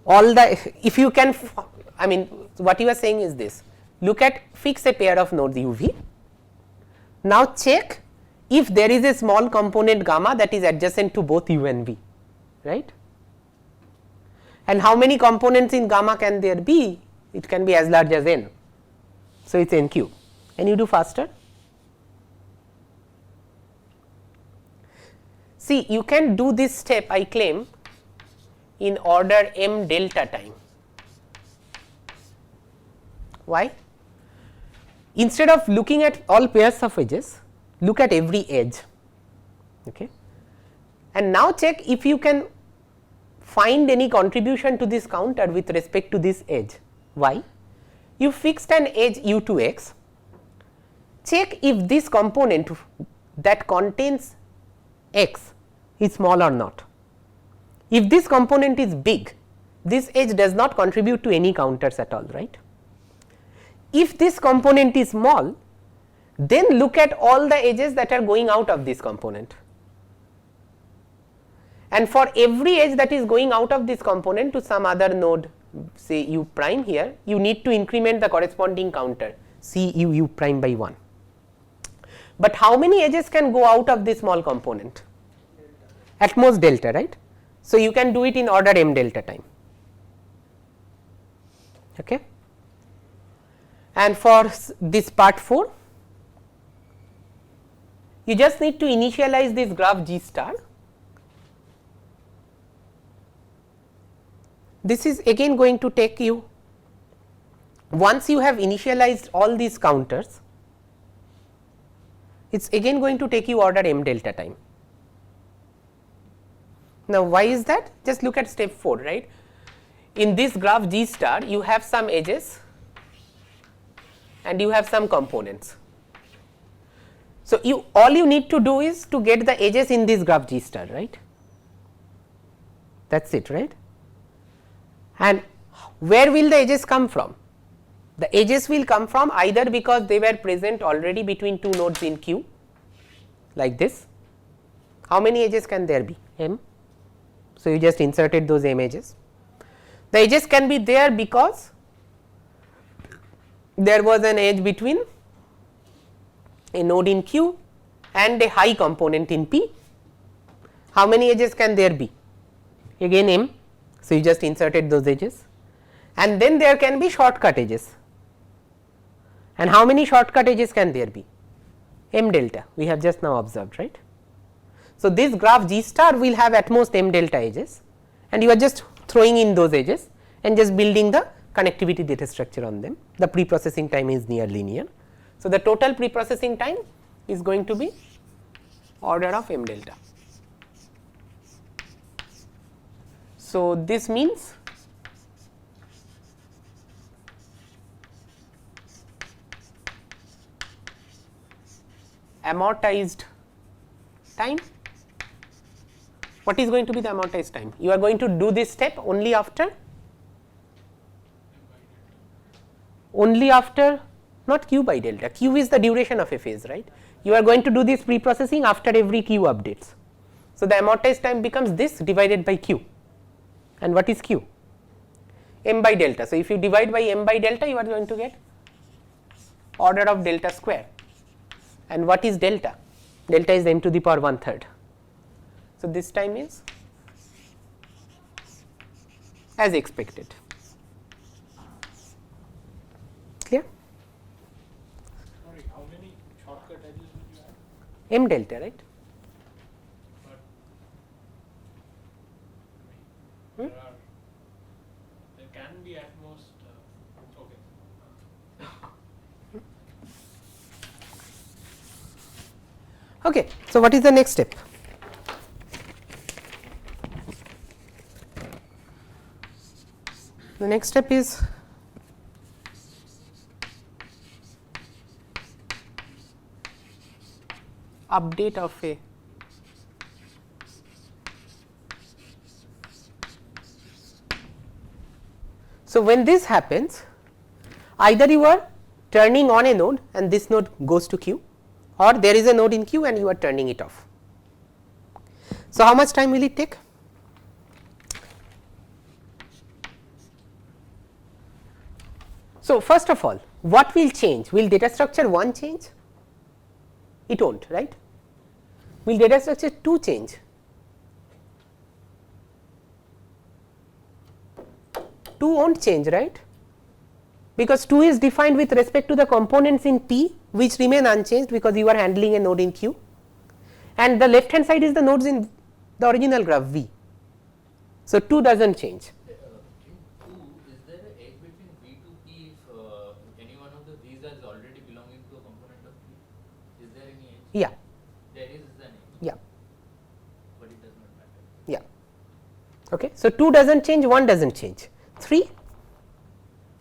the, if you can, I mean what you are saying is this, look at fix a pair of nodes u v. Now, check if there is a small component gamma that is adjacent to both u and v, right. And how many components in gamma can there be? It can be as large as n. So, it is n cube. Can you do faster? See, you can do this step, I claim, in order m delta time. Why? Instead of looking at all pairs of edges, look at every edge, okay. And now check if you can find any contribution to this counter with respect to this edge. Why? You fixed an edge u to x, check if this component that contains x is small or not. If this component is big, this edge does not contribute to any counters at all, right. If this component is small, then look at all the edges that are going out of this component. And for every edge that is going out of this component to some other node, say u prime here, you need to increment the corresponding counter C u prime by 1. But how many edges can go out of this small component? At most delta, right. So, you can do it in order m delta time. Okay. And for this part 4, you just need to initialize this graph G star. This is again going to take you, once you have initialized all these counters, it is again going to take you order m delta time. Now, why is that? Just look at step 4, right. In this graph G star, you have some edges and you have some components. So, all you need to do is to get the edges in this graph G star, right. That is it, right. And where will the edges come from? The edges will come from either because they were present already between two nodes in Q, like this. How many edges can there be? M. So, you just inserted those M edges. The edges can be there because there was an edge between a node in Q and a high component in P. How many edges can there be? Again M. So, you just inserted those edges, and then there can be shortcut edges. And how many shortcut edges can there be? M delta, we have just now observed, right. So, this graph G star will have at most M delta edges, and you are just throwing in those edges and just building the connectivity data structure on them. The pre-processing time is near linear. So, the total pre-processing time is going to be order of M delta. So, this means amortized time. What is going to be the amortized time? You are going to do this step only after not q by delta, q is the duration of a phase, right. You are going to do this pre-processing after every q updates. So, the amortized time becomes this divided by q, and what is q? M by delta. So, if you divide by m by delta, you are going to get order of delta square. And what is delta? Delta is m to the power 1/3. So, this time is as expected. Clear? Sorry, how many shortcut edges will you have? M delta, right. But there can be at most, okay. Okay. So, what is the next step? The next step is update of a so when this happens, either you are turning on a node and this node goes to queue, or there is a node in queue and you are turning it off. So, how much time will it take? So, first of all, what will change? Will data structure 1 change? It will not, right? Will data structure 2 change? 2 will not change, right? Because 2 is defined with respect to the components in P, which remain unchanged because you are handling a node in Q, and the left hand side is the nodes in the original graph V. So, 2 does not change. In 2, is there an edge between V to P if any one of the V's is already belonging to a component of P? Is there any edge? Yeah, There is an edge, yeah, but it does not matter. yeah. Okay. So, 2 does not change, 1 does not change. 3,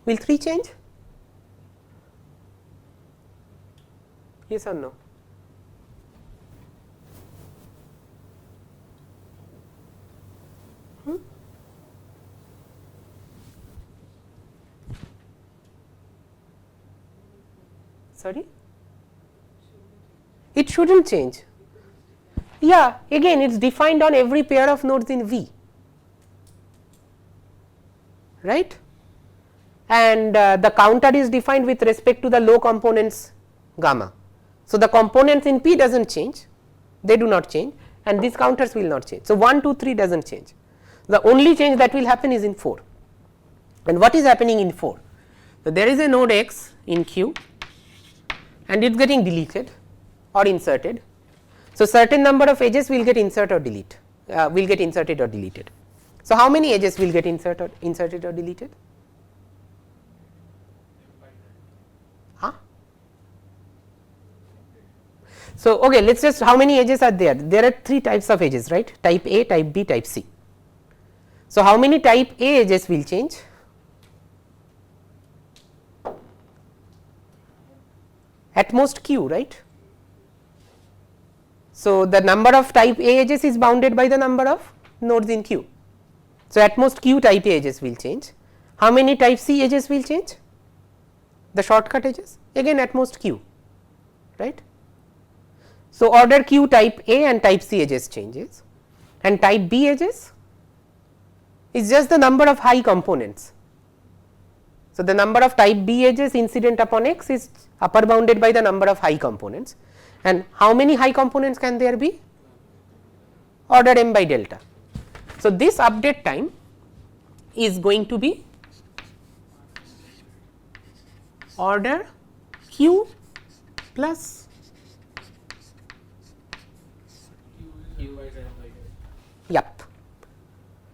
will 3 change? Yes or no? Sorry? It should not change. Yeah, again it is defined on every pair of nodes in V, right, and the counter is defined with respect to the low components gamma. So, the components in P does not change, they do not change, and these counters will not change. So, 1, 2, 3 does not change. The only change that will happen is in 4. And what is happening in 4? So, there is a node X in Q and it is getting deleted or inserted. So, certain number of edges will get inserted or delete, will get inserted or deleted. So, how many edges will get inserted or deleted? Huh? So, okay, let us just, how many edges are there? There are 3 types of edges, right? Type A, type B, type C. So, how many type A edges will change? At most q, right? So, the number of type A edges is bounded by the number of nodes in Q. So, at most q type A edges will change. How many type C edges will change? The shortcut edges, again at most q, right. So, order q type A and type C edges changes, and type B edges is just the number of high components. So, the number of type B edges incident upon X is upper bounded by the number of high components, and how many high components can there be? Order m by delta. So, this update time is going to be order q plus yup.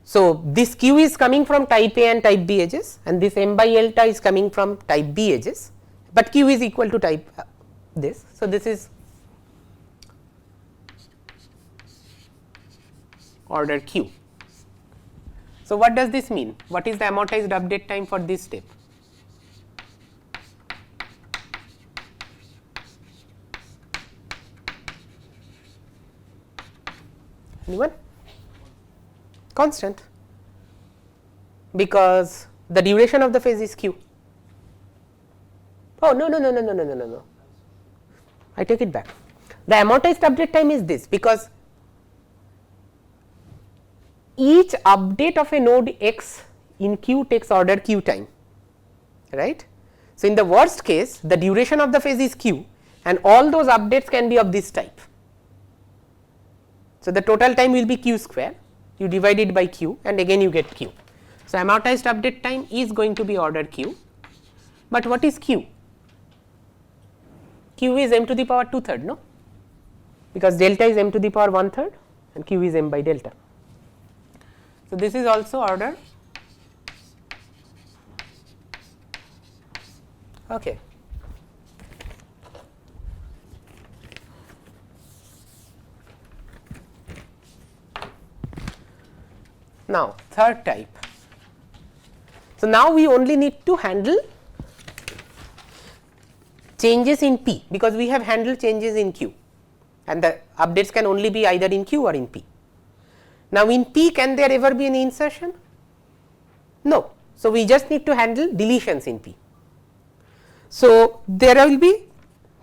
So, this q is coming from type A and type B edges, and this m by delta is coming from type B edges, but q is equal to type this. So, this is order q. So, what does this mean? What is the amortized update time for this step? Anyone? Constant, because the duration of the phase is q. Oh, no, I take it back. The amortized update time is this, because each update of a node X in Q takes order q time, right. So, in the worst case, the duration of the phase is q and all those updates can be of this type. So, the total time will be q square, you divide it by q and again you get q. So, amortized update time is going to be order q, but what is q? Q is m to the power 2/3, no, because delta is m to the power 1/3 and q is m by delta. So, this is also order. Okay. Now, third type. So, now we only need to handle changes in P, because we have handled changes in Q, and the updates can only be either in Q or in P. Now, in P can there ever be any insertion? No. So, we just need to handle deletions in P. So, there will be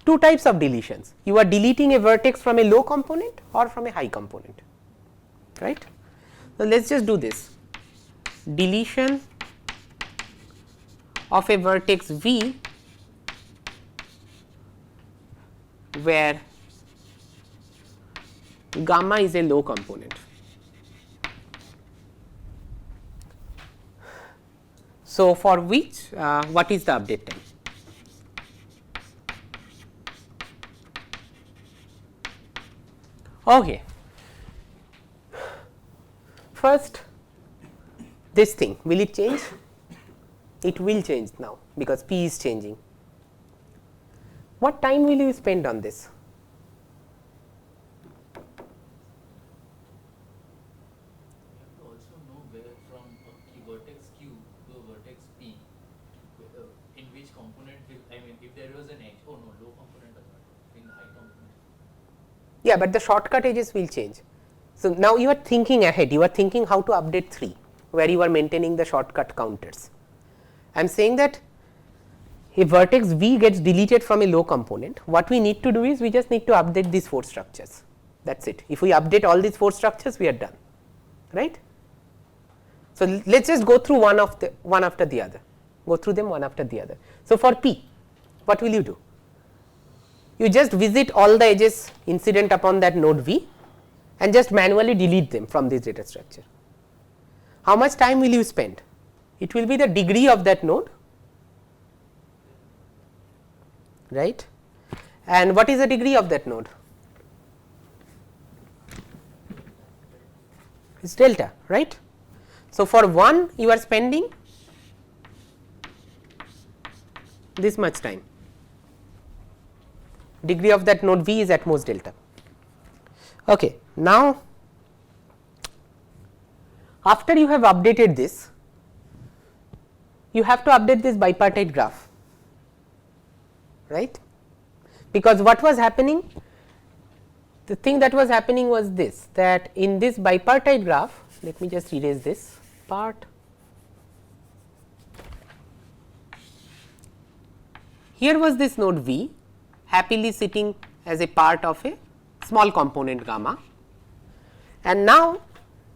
two types of deletions. You are deleting a vertex from a low component or from a high component, right. So, let us just do this. Deletion of a vertex V where gamma is a low component. So, for which what is the update time? Okay. First, this thing, will it change? It will change now, because P is changing. What time will you spend on this? You have to also know where from a vertex Q to a vertex P, in which component will, I mean, if there was an edge, oh no, low component does not, in the high component. Yeah, but the shortcut edges will change. So, now you are thinking ahead, you are thinking how to update 3, where you are maintaining the shortcut counters. I am saying that if vertex V gets deleted from a low component, what we need to do is we just need to update these 4 structures, that is it. If we update all these 4 structures, we are done, right. So, let us just go through one after the other, go through them one after the other. So, for P, what will you do? You just visit all the edges incident upon that node V and just manually delete them from this data structure. How much time will you spend? It will be the degree of that node, right, and what is the degree of that node? It is delta, right. So, for 1 you are spending this much time, degree of that node V is at most delta. Okay. Now, after you have updated this, you have to update this bipartite graph, right, because what was happening, the thing that was happening was this, that in this bipartite graph, let me just erase this part. Here was this node V happily sitting as a part of a small component gamma, and now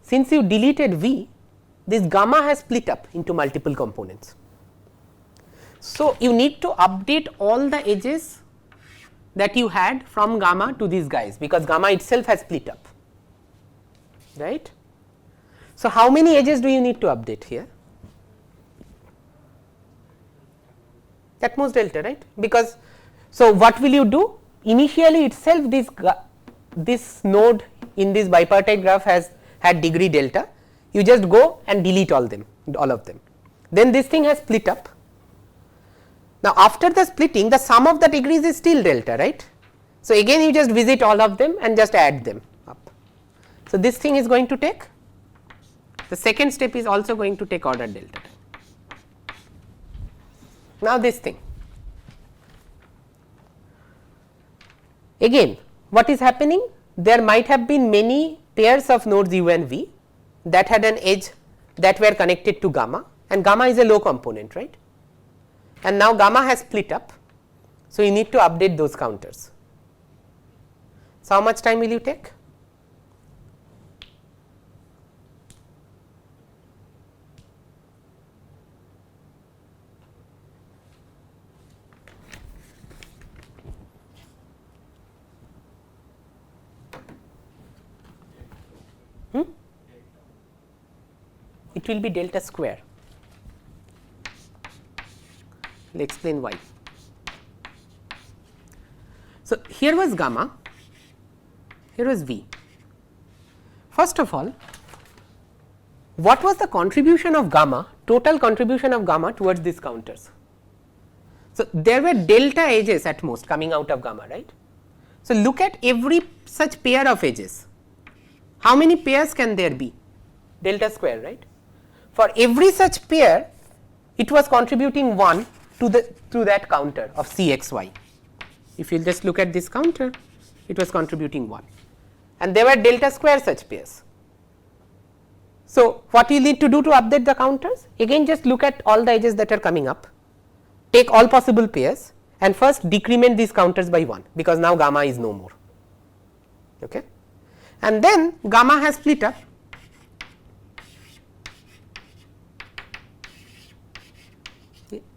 since you deleted V, this gamma has split up into multiple components. So, you need to update all the edges that you had from gamma to these guys, because gamma itself has split up, right. So, how many edges do you need to update here? At most delta, right, because so what will you do? Initially itself this node in this bipartite graph has had degree delta, you just go and delete all of them. Then this thing has split up. Now, after the splitting, the sum of the degrees is still delta, right. So, again you just visit all of them and just add them up. So, this thing is going to take, the second step is also going to take order delta. Now, this thing. Again, what is happening? There might have been many pairs of nodes U and V that had an edge that were connected to gamma, and gamma is a low component, right, and now gamma has split up. So, you need to update those counters. So, how much time will you take? It will be delta square. I will explain why. So, here was gamma, here was V. First of all, what was the contribution of gamma, total contribution of gamma towards these counters? So, there were delta edges at most coming out of gamma, right. So, look at every such pair of edges. How many pairs can there be? Delta square, right. For every such pair, it was contributing 1 to that counter of Cxy. If you just look at this counter, it was contributing 1, and there were delta square such pairs. So, what you need to do to update the counters? Again, just look at all the edges that are coming up, take all possible pairs, and first decrement these counters by 1, because now gamma is no more. Okay? And then gamma has split up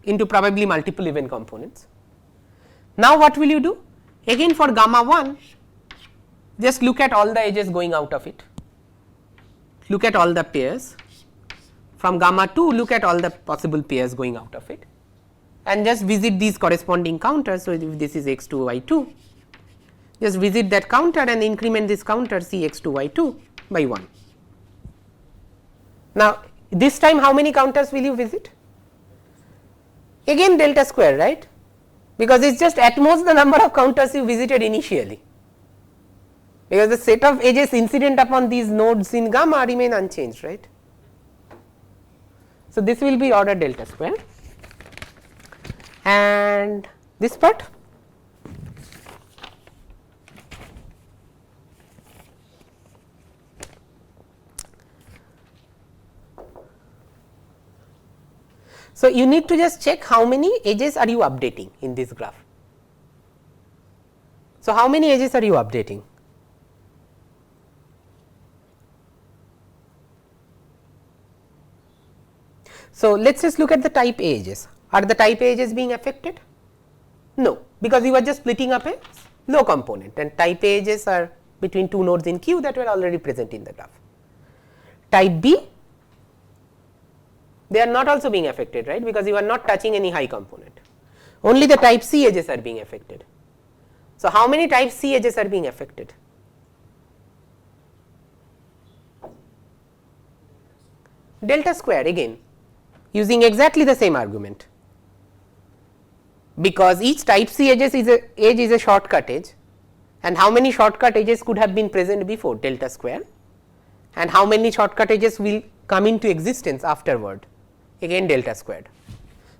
into probably multiple even components. Now, what will you do? Again, for gamma 1, just look at all the edges going out of it, look at all the pairs. From gamma 2, look at all the possible pairs going out of it, and just visit these corresponding counters. So, if this is x 2 y 2, just visit that counter and increment this counter C x 2 y 2 by 1. Now, this time how many counters will you visit? Again delta square, right, because it is just at most the number of counters you visited initially, because the set of edges incident upon these nodes in gamma remain unchanged, right. So, this will be order delta square, and this part so you need to just check how many edges are you updating in this graph. So, how many edges are you updating? So, let us just look at the type A edges. Are the type A edges being affected? No, because you are just splitting up a low component, and type A edges are between 2 nodes in Q that were already present in the graph. Type B, they are not also being affected, right, because you are not touching any high component. Only the type C edges are being affected. So, how many type C edges are being affected? Delta square again, using exactly the same argument, because each type C edge is a shortcut edge, and how many shortcut edges could have been present before? Delta square, and how many shortcut edges will come into existence afterward? Again delta squared.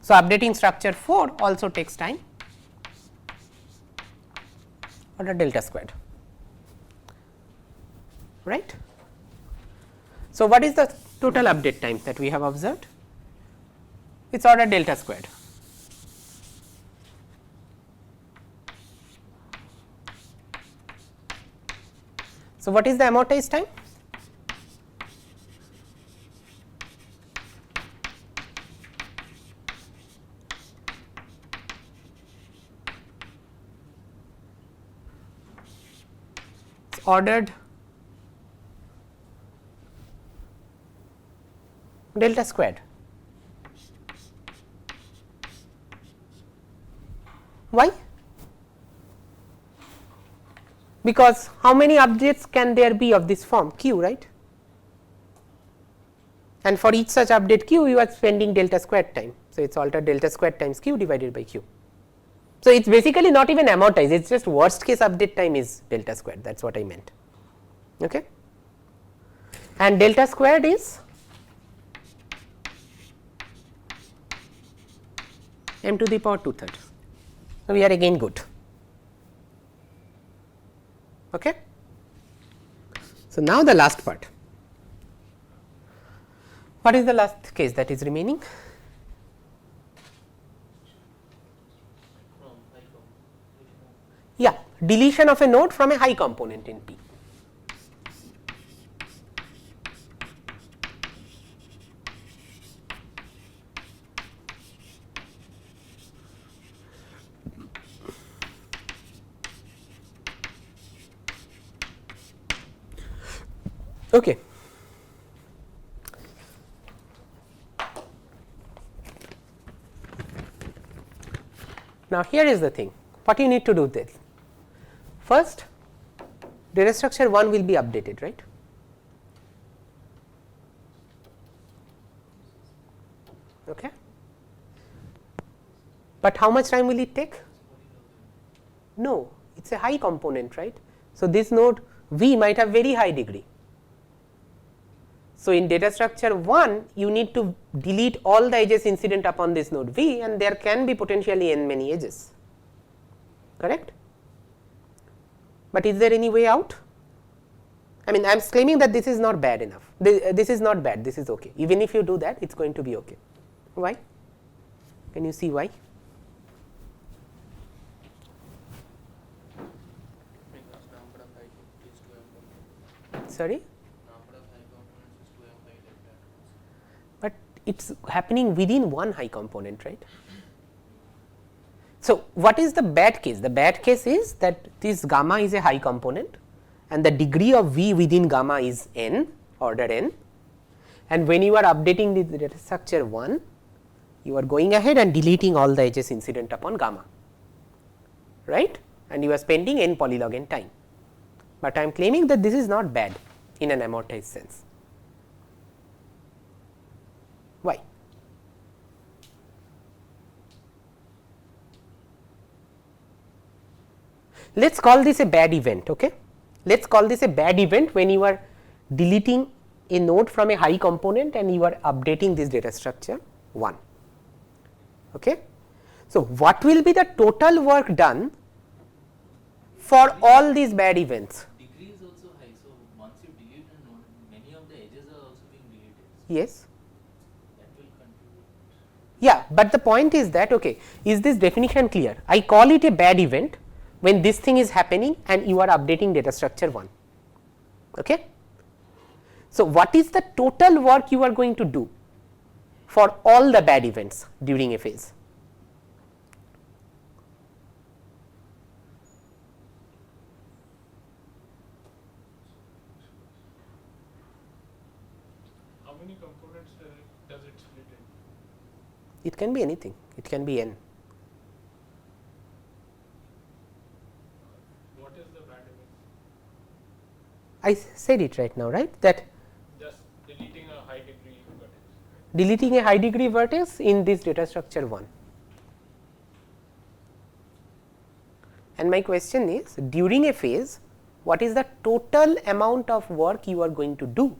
So, updating structure 4 also takes time, order delta squared, right. So, what is the total update time that we have observed? It is order delta squared. So, what is the amortized time? It's ordered delta squared. Why? Because how many updates can there be of this form Q, right? And for each such update Q, you are spending delta squared time. So, it is altered delta squared times Q divided by Q. So, it is basically not even amortized, it is just worst case update time is delta squared, that is what I meant. Okay. And delta squared is m to the power 2/3. So, we are again good. Okay. So, now the last part. What is the last case that is remaining? Yeah, deletion of a node from a high component in P. Okay. Now, here is the thing, what you need to do this. First, data structure 1 will be updated, right. Okay. But how much time will it take? No, it is a high component, right. So, this node V might have very high degree. So, in data structure 1 you need to delete all the edges incident upon this node V, and there can be potentially n many edges, correct. But is there any way out? I mean, I am claiming that this is not bad enough, this is not bad, this is okay. Even if you do that, it is going to be okay. Why? Can you see why? Because number of high is 2m. Sorry? Number of high components is 2m like that. But it is happening within one high component, right. So, what is the bad case? The bad case is that this gamma is a high component and the degree of V within gamma is n, order n, and when you are updating the data structure 1, you are going ahead and deleting all the edges incident upon gamma, right, and you are spending n polylog n time. But I am claiming that this is not bad in an amortized sense. Why? Let us call this a bad event. Okay? Let us call this a bad event when you are deleting a node from a high component and you are updating this data structure 1. Okay? So, what will be the total work done for all these bad events? Degree is also high. So once you delete a node, many of the edges are also being deleted. Yes. That will contribute. Yeah, but the point is that, okay, is this definition clear? I call it a bad event when this thing is happening and you are updating data structure 1. Okay? So, what is the total work you are going to do for all the bad events during a phase? How many components does it split in? It can be anything, it can be n. What is the bad event? I said it right now, right, that Just deleting a high degree vertex. Right? deleting a high degree vertex in this data structure 1. And my question is, during a phase, what is the total amount of work you are going to do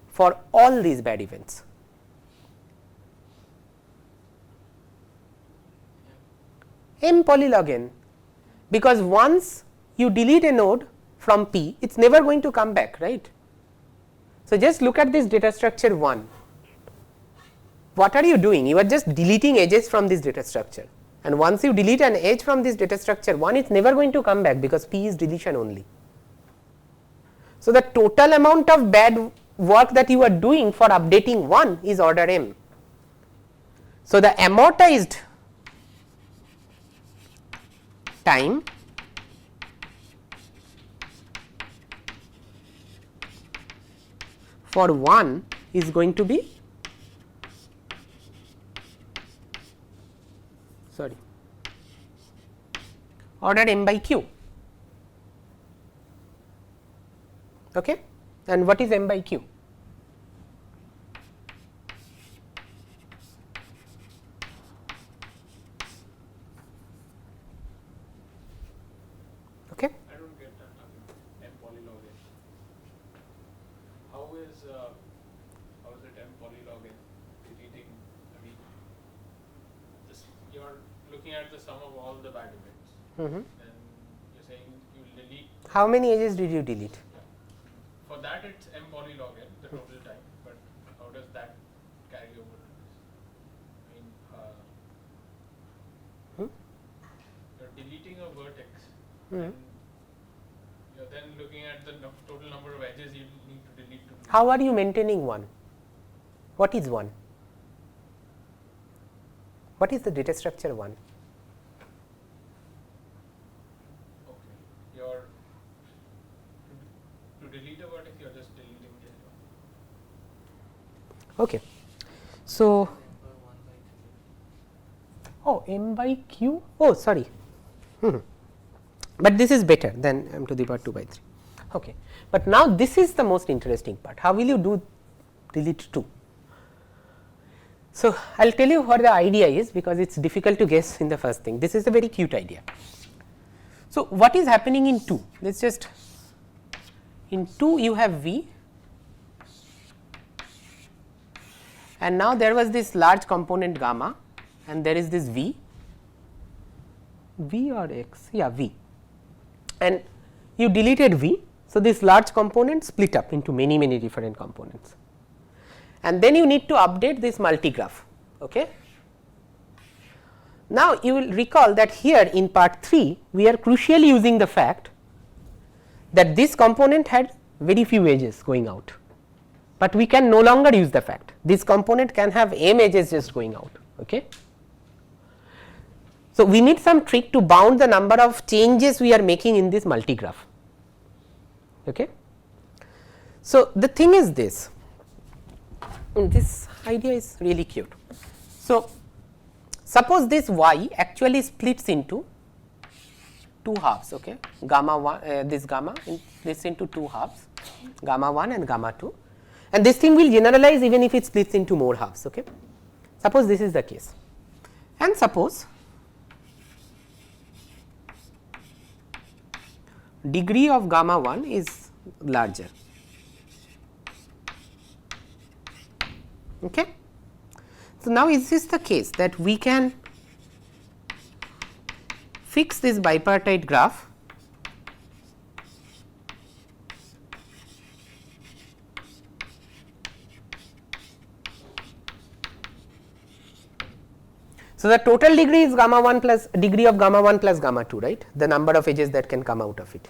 for all these bad events? M polylog n, because once you delete a node from P, it is never going to come back, right. So, just look at this data structure 1. What are you doing? You are just deleting edges from this data structure, and once you delete an edge from this data structure 1, it is never going to come back because P is deletion only. So, the total amount of bad work that you are doing for updating 1 is order m. So, the amortized time for 1 is going to be, sorry, order m by q. Okay? And what is m by q? Okay? I don't get that argument. M polylog n. How is it m polylog n deleting? I mean, this, you are looking at the sum of all the bad events, and you're saying you delete. How many edges did you delete? For that, it's m polylog n, the total time. But how does that carry over to this? I mean, you're deleting a vertex. And you're then looking at the total number of edges you need to delete to. How are you maintaining 1? What is 1? What is the data structure 1? Okay, you're to delete a vertex, you're just deleting the one. Okay. So, M by 1 by 3. oh, m by q, oh sorry, but this is better than m to the power 2 by 3. Okay. But now this is the most interesting part. How will you do delete 2? So, I will tell you what the idea is, because it is difficult to guess in the first thing. This is a very cute idea. So, what is happening in 2? Let us just, in 2 you have V and now there was this large component gamma and there is this v or x, yeah, v, and you deleted v. So, this large component split up into many different components, and then you need to update this multigraph. Okay. Now, you will recall that here in part 3 we are crucially using the fact that this component had very few edges going out, but we can no longer use the fact this component can have m edges just going out. Okay. So, we need some trick to bound the number of changes we are making in this multigraph. Okay. So, the thing is this, this idea is really cute. So, suppose this y actually splits into two halves, okay, gamma 1 this gamma this into two halves, gamma 1 and gamma 2, and this thing will generalize even if it splits into more halves. Okay. Suppose this is the case, and suppose degree of gamma 1 is larger. Okay. So, now is this the case that we can fix this bipartite graph so the total degree is gamma 1 plus degree of gamma 1 plus gamma 2, right, the number of edges that can come out of it,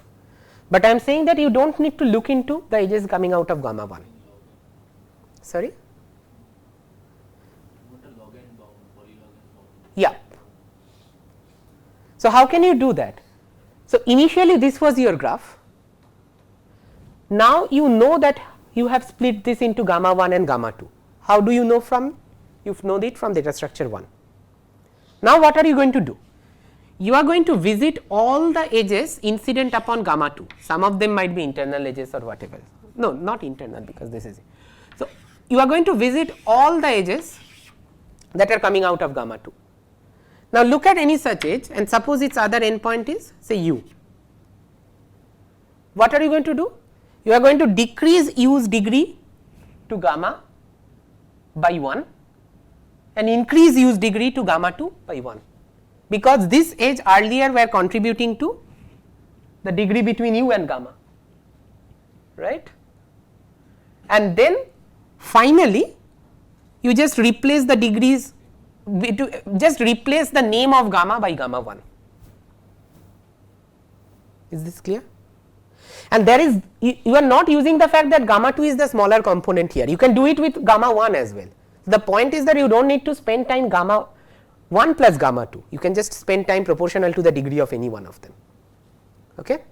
but I am saying that you do not need to look into the edges coming out of gamma 1. Sorry. Yeah. So, how can you do that? So, initially this was your graph. Now, you know that you have split this into gamma 1 and gamma 2. How do you know from? You know it from data structure 1. Now, what are you going to do? You are going to visit all the edges incident upon gamma 2. Some of them might be internal edges or whatever. No, not internal, because this is. So, you are going to visit all the edges that are coming out of gamma 2. Now, look at any such edge and suppose its other endpoint is say u. What are you going to do? You are going to decrease u's degree to gamma by 1 and increase u's degree to gamma 2 by 1, because this edge earlier were contributing to the degree between u and gamma, right. And then finally, you just replace the degrees, just replace the name of gamma by gamma 1. Is this clear? And there is, you are not using the fact that gamma 2 is the smaller component here, you can do it with gamma 1 as well. The point is that you do not need to spend time gamma 1 plus gamma 2, you can just spend time proportional to the degree of any one of them. Okay?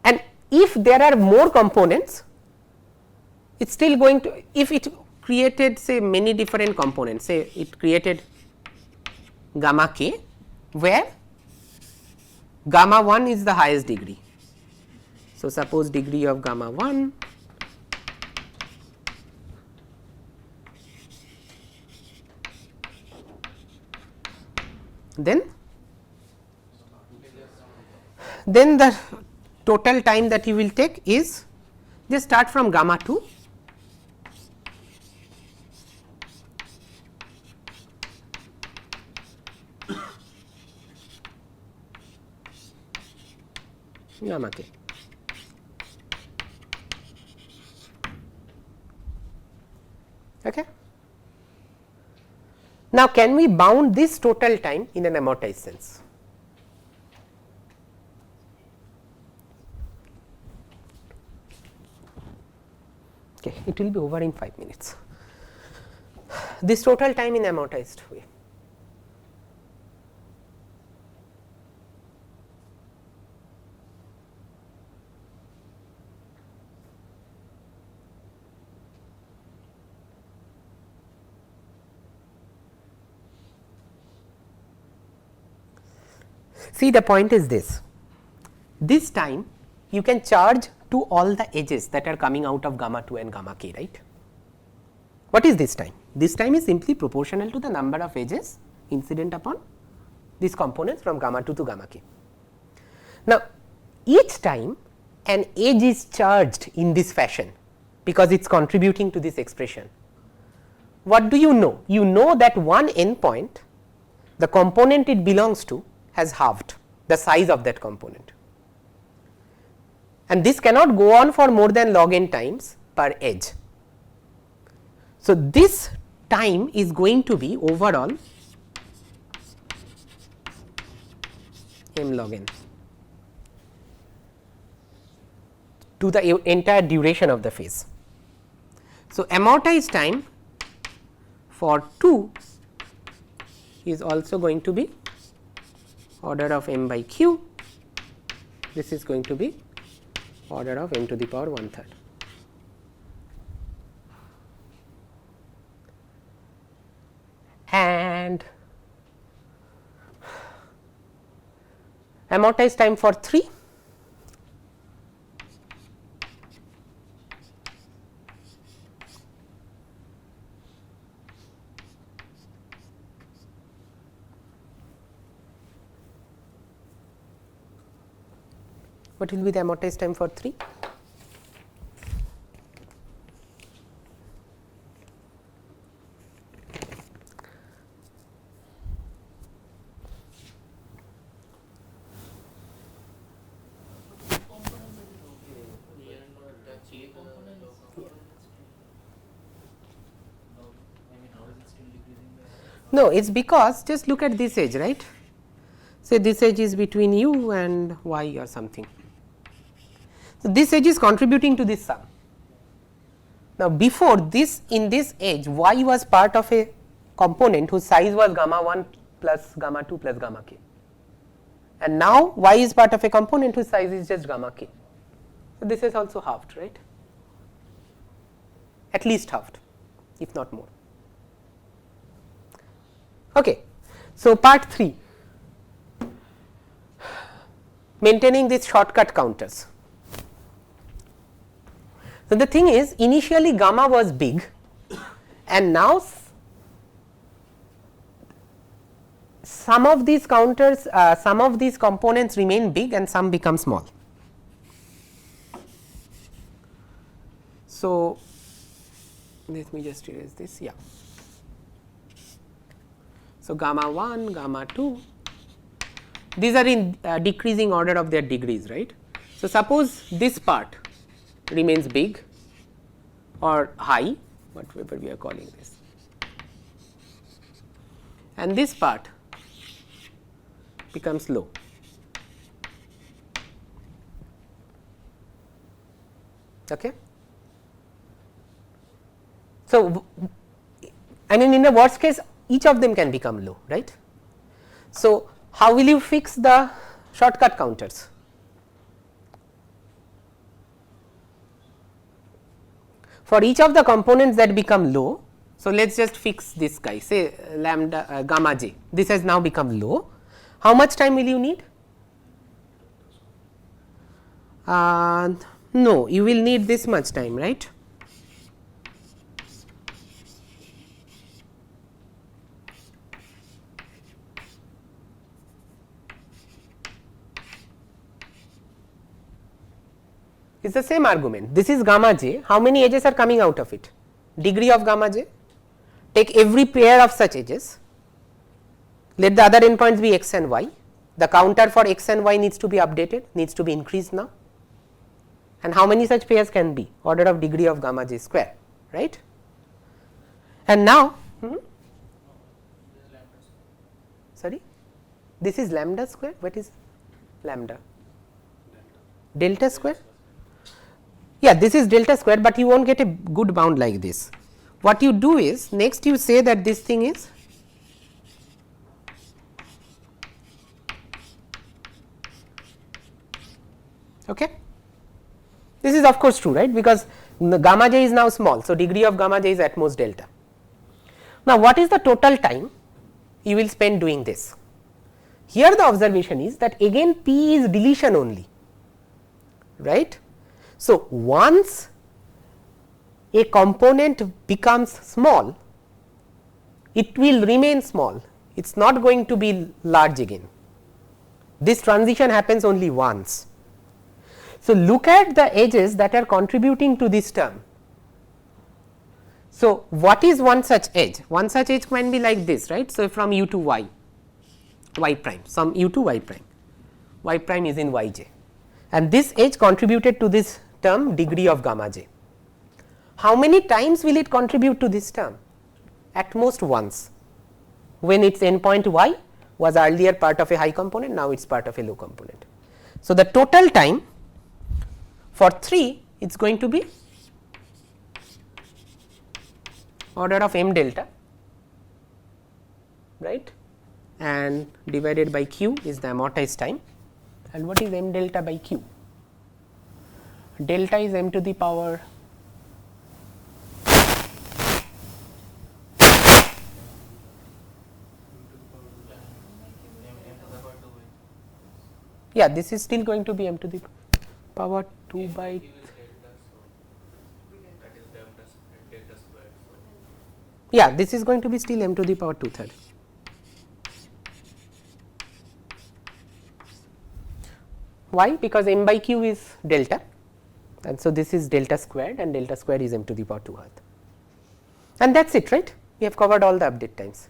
And if there are more components, it is still going to, if it created say many different components, say it created gamma k, where gamma 1 is the highest degree. So, suppose degree of gamma 1 then the total time that you will take is just start from gamma 2 gamma k. Okay. Now, can we bound this total time in an amortized sense? Okay, it will be over in 5 minutes. This total time in amortized way. See, the point is this time you can charge to all the edges that are coming out of gamma 2 and gamma k, right. What is this time? This time is simply proportional to the number of edges incident upon these components from gamma 2 to gamma k. Now, each time an edge is charged in this fashion because it is contributing to this expression, what do you know? You know that one endpoint, the component it belongs to has halved the size of that component, and this cannot go on for more than log n times per edge. So, this time is going to be overall m log n to the entire duration of the phase. So, amortized time for 2 is also going to be order of m by q, this is going to be order of n to the power 1/3. And amortized time for 3 what will be the amortized time for 3? We are not touching the low components. No, I mean, how is it still decreasing? No, it is because just look at this edge, right. Say this edge is between u and y or something. So, this edge is contributing to this sum. Now, before this, in this edge y was part of a component whose size was gamma 1 plus gamma 2 plus gamma k, and now y is part of a component whose size is just gamma k. So, this is also halved, right, at least halved if not more. Okay. So, part 3, maintaining these shortcut counters. So, the thing is initially gamma was big and now some of these counters, some of these components remain big and some become small. So, let me just erase this, yeah. So, gamma 1, gamma 2, these are in decreasing order of their degrees, right. So, suppose this part remains big or high, whatever we are calling this, and this part becomes low. Okay. So, I mean in the worst case each of them can become low, right. So, how will you fix the shortcut counters? For each of the components that become low, so let us just fix this guy, say lambda gamma j, this has now become low. How much time will you need? No, you will need this much time, right. It is the same argument. This is gamma j. How many edges are coming out of it? Degree of gamma j. Take every pair of such edges. Let the other endpoints be x and y. The counter for x and y needs to be updated, needs to be increased now. And how many such pairs can be? Order of degree of gamma j square, right? And now, sorry, this is lambda square. What is lambda? Delta square. Yeah, this is delta square, but you won't get a good bound like this. What you do is next you say that this thing is okay. This is of course true, right, because the gamma j is now small. So, degree of gamma j is at most delta. Now, what is the total time you will spend doing this? Here the observation is that again p is deletion only, right. So, once a component becomes small, it will remain small, it is not going to be large again. This transition happens only once. So, look at the edges that are contributing to this term. So, what is one such edge? One such edge can be like this, right. So, from u to y, y prime, some u to y prime is in y j, and this edge contributed to this term degree of gamma j. How many times will it contribute to this term? At most once, when its endpoint y was earlier part of a high component, now it is part of a low component. So, the total time for 3 it is going to be order of m delta, right, and divided by q is the amortized time. And what is m delta by q? Delta is m to the power this is still going to be m to the power 2 by this is going to be still m to the power 2/3. Why? Because m by q is delta, and so this is delta squared, and delta squared is m to the power 2/3, and that is it, right. We have covered all the update times.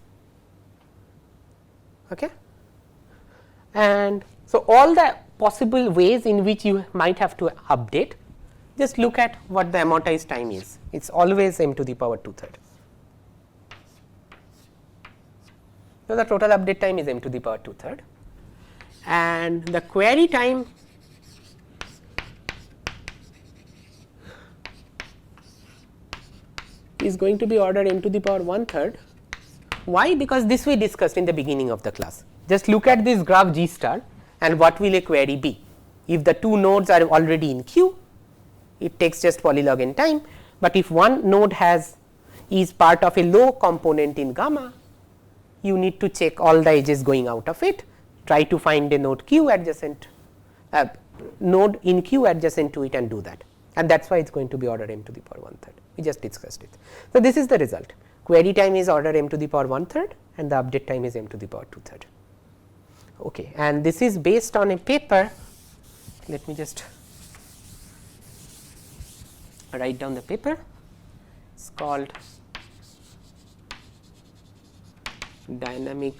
Okay. And so, all the possible ways in which you might have to update, just look at what the amortized time is. It is always m to the power 2/3. So, the total update time is m to the power 2/3, and the query time is going to be order m to the power 1/3. Why? Because this we discussed in the beginning of the class. Just look at this graph G star and what will a query be? If the two nodes are already in Q, it takes just polylog n time, but if one node is part of a low component in gamma, you need to check all the edges going out of it, try to find a node Q adjacent, node in Q adjacent to it, and do that, and that is why it is going to be order m to the power 1/3. We just discussed it. So, this is the result. Query time is order m to the power 1/3 and the update time is m to the power 2/3. Okay, and this is based on a paper. Let me just write down the paper. It is called Dynamic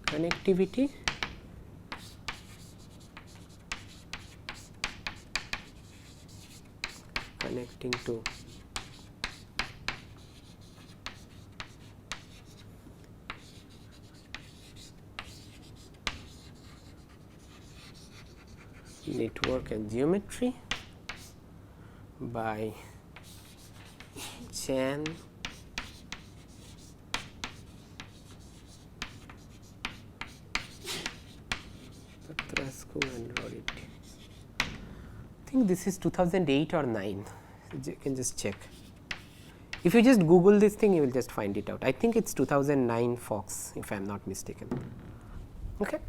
Connectivity connecting to network and geometry by Chan Patrasco and Rorty. I think this is 2008 or 9. You can just check. If you just Google this thing, you will just find it out. I think it's 2009 Fox, if I am not mistaken. Okay.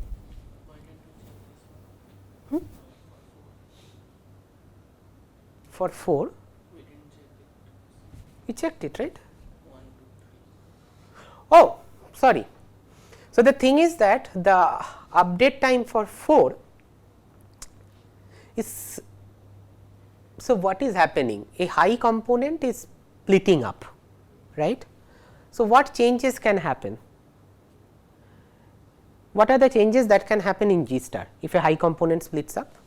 For 4, we checked it, right? Oh, sorry. So, the thing is that the update time for 4 is, so what is happening? A high component is splitting up, right? So, what changes can happen? What are the changes that can happen in G star if a high component splits up?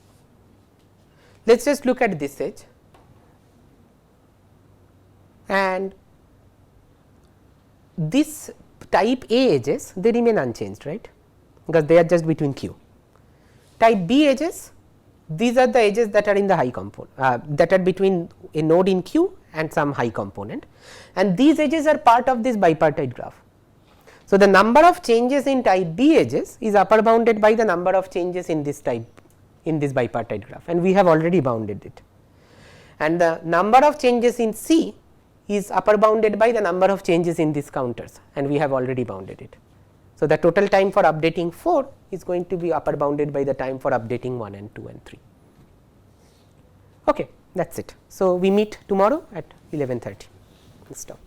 Let us just look at this edge, and this type A edges, they remain unchanged, right, because they are just between Q. Type B edges, these are the edges that are in the high component, that are between a node in Q and some high component, and these edges are part of this bipartite graph. So, the number of changes in type B edges is upper bounded by the number of changes in this bipartite graph, and we have already bounded it, and the number of changes in C is upper bounded by the number of changes in these counters, and we have already bounded it. So, the total time for updating 4 is going to be upper bounded by the time for updating 1 and 2 and 3. Okay, that is it. So, we meet tomorrow at 11:30. Stop.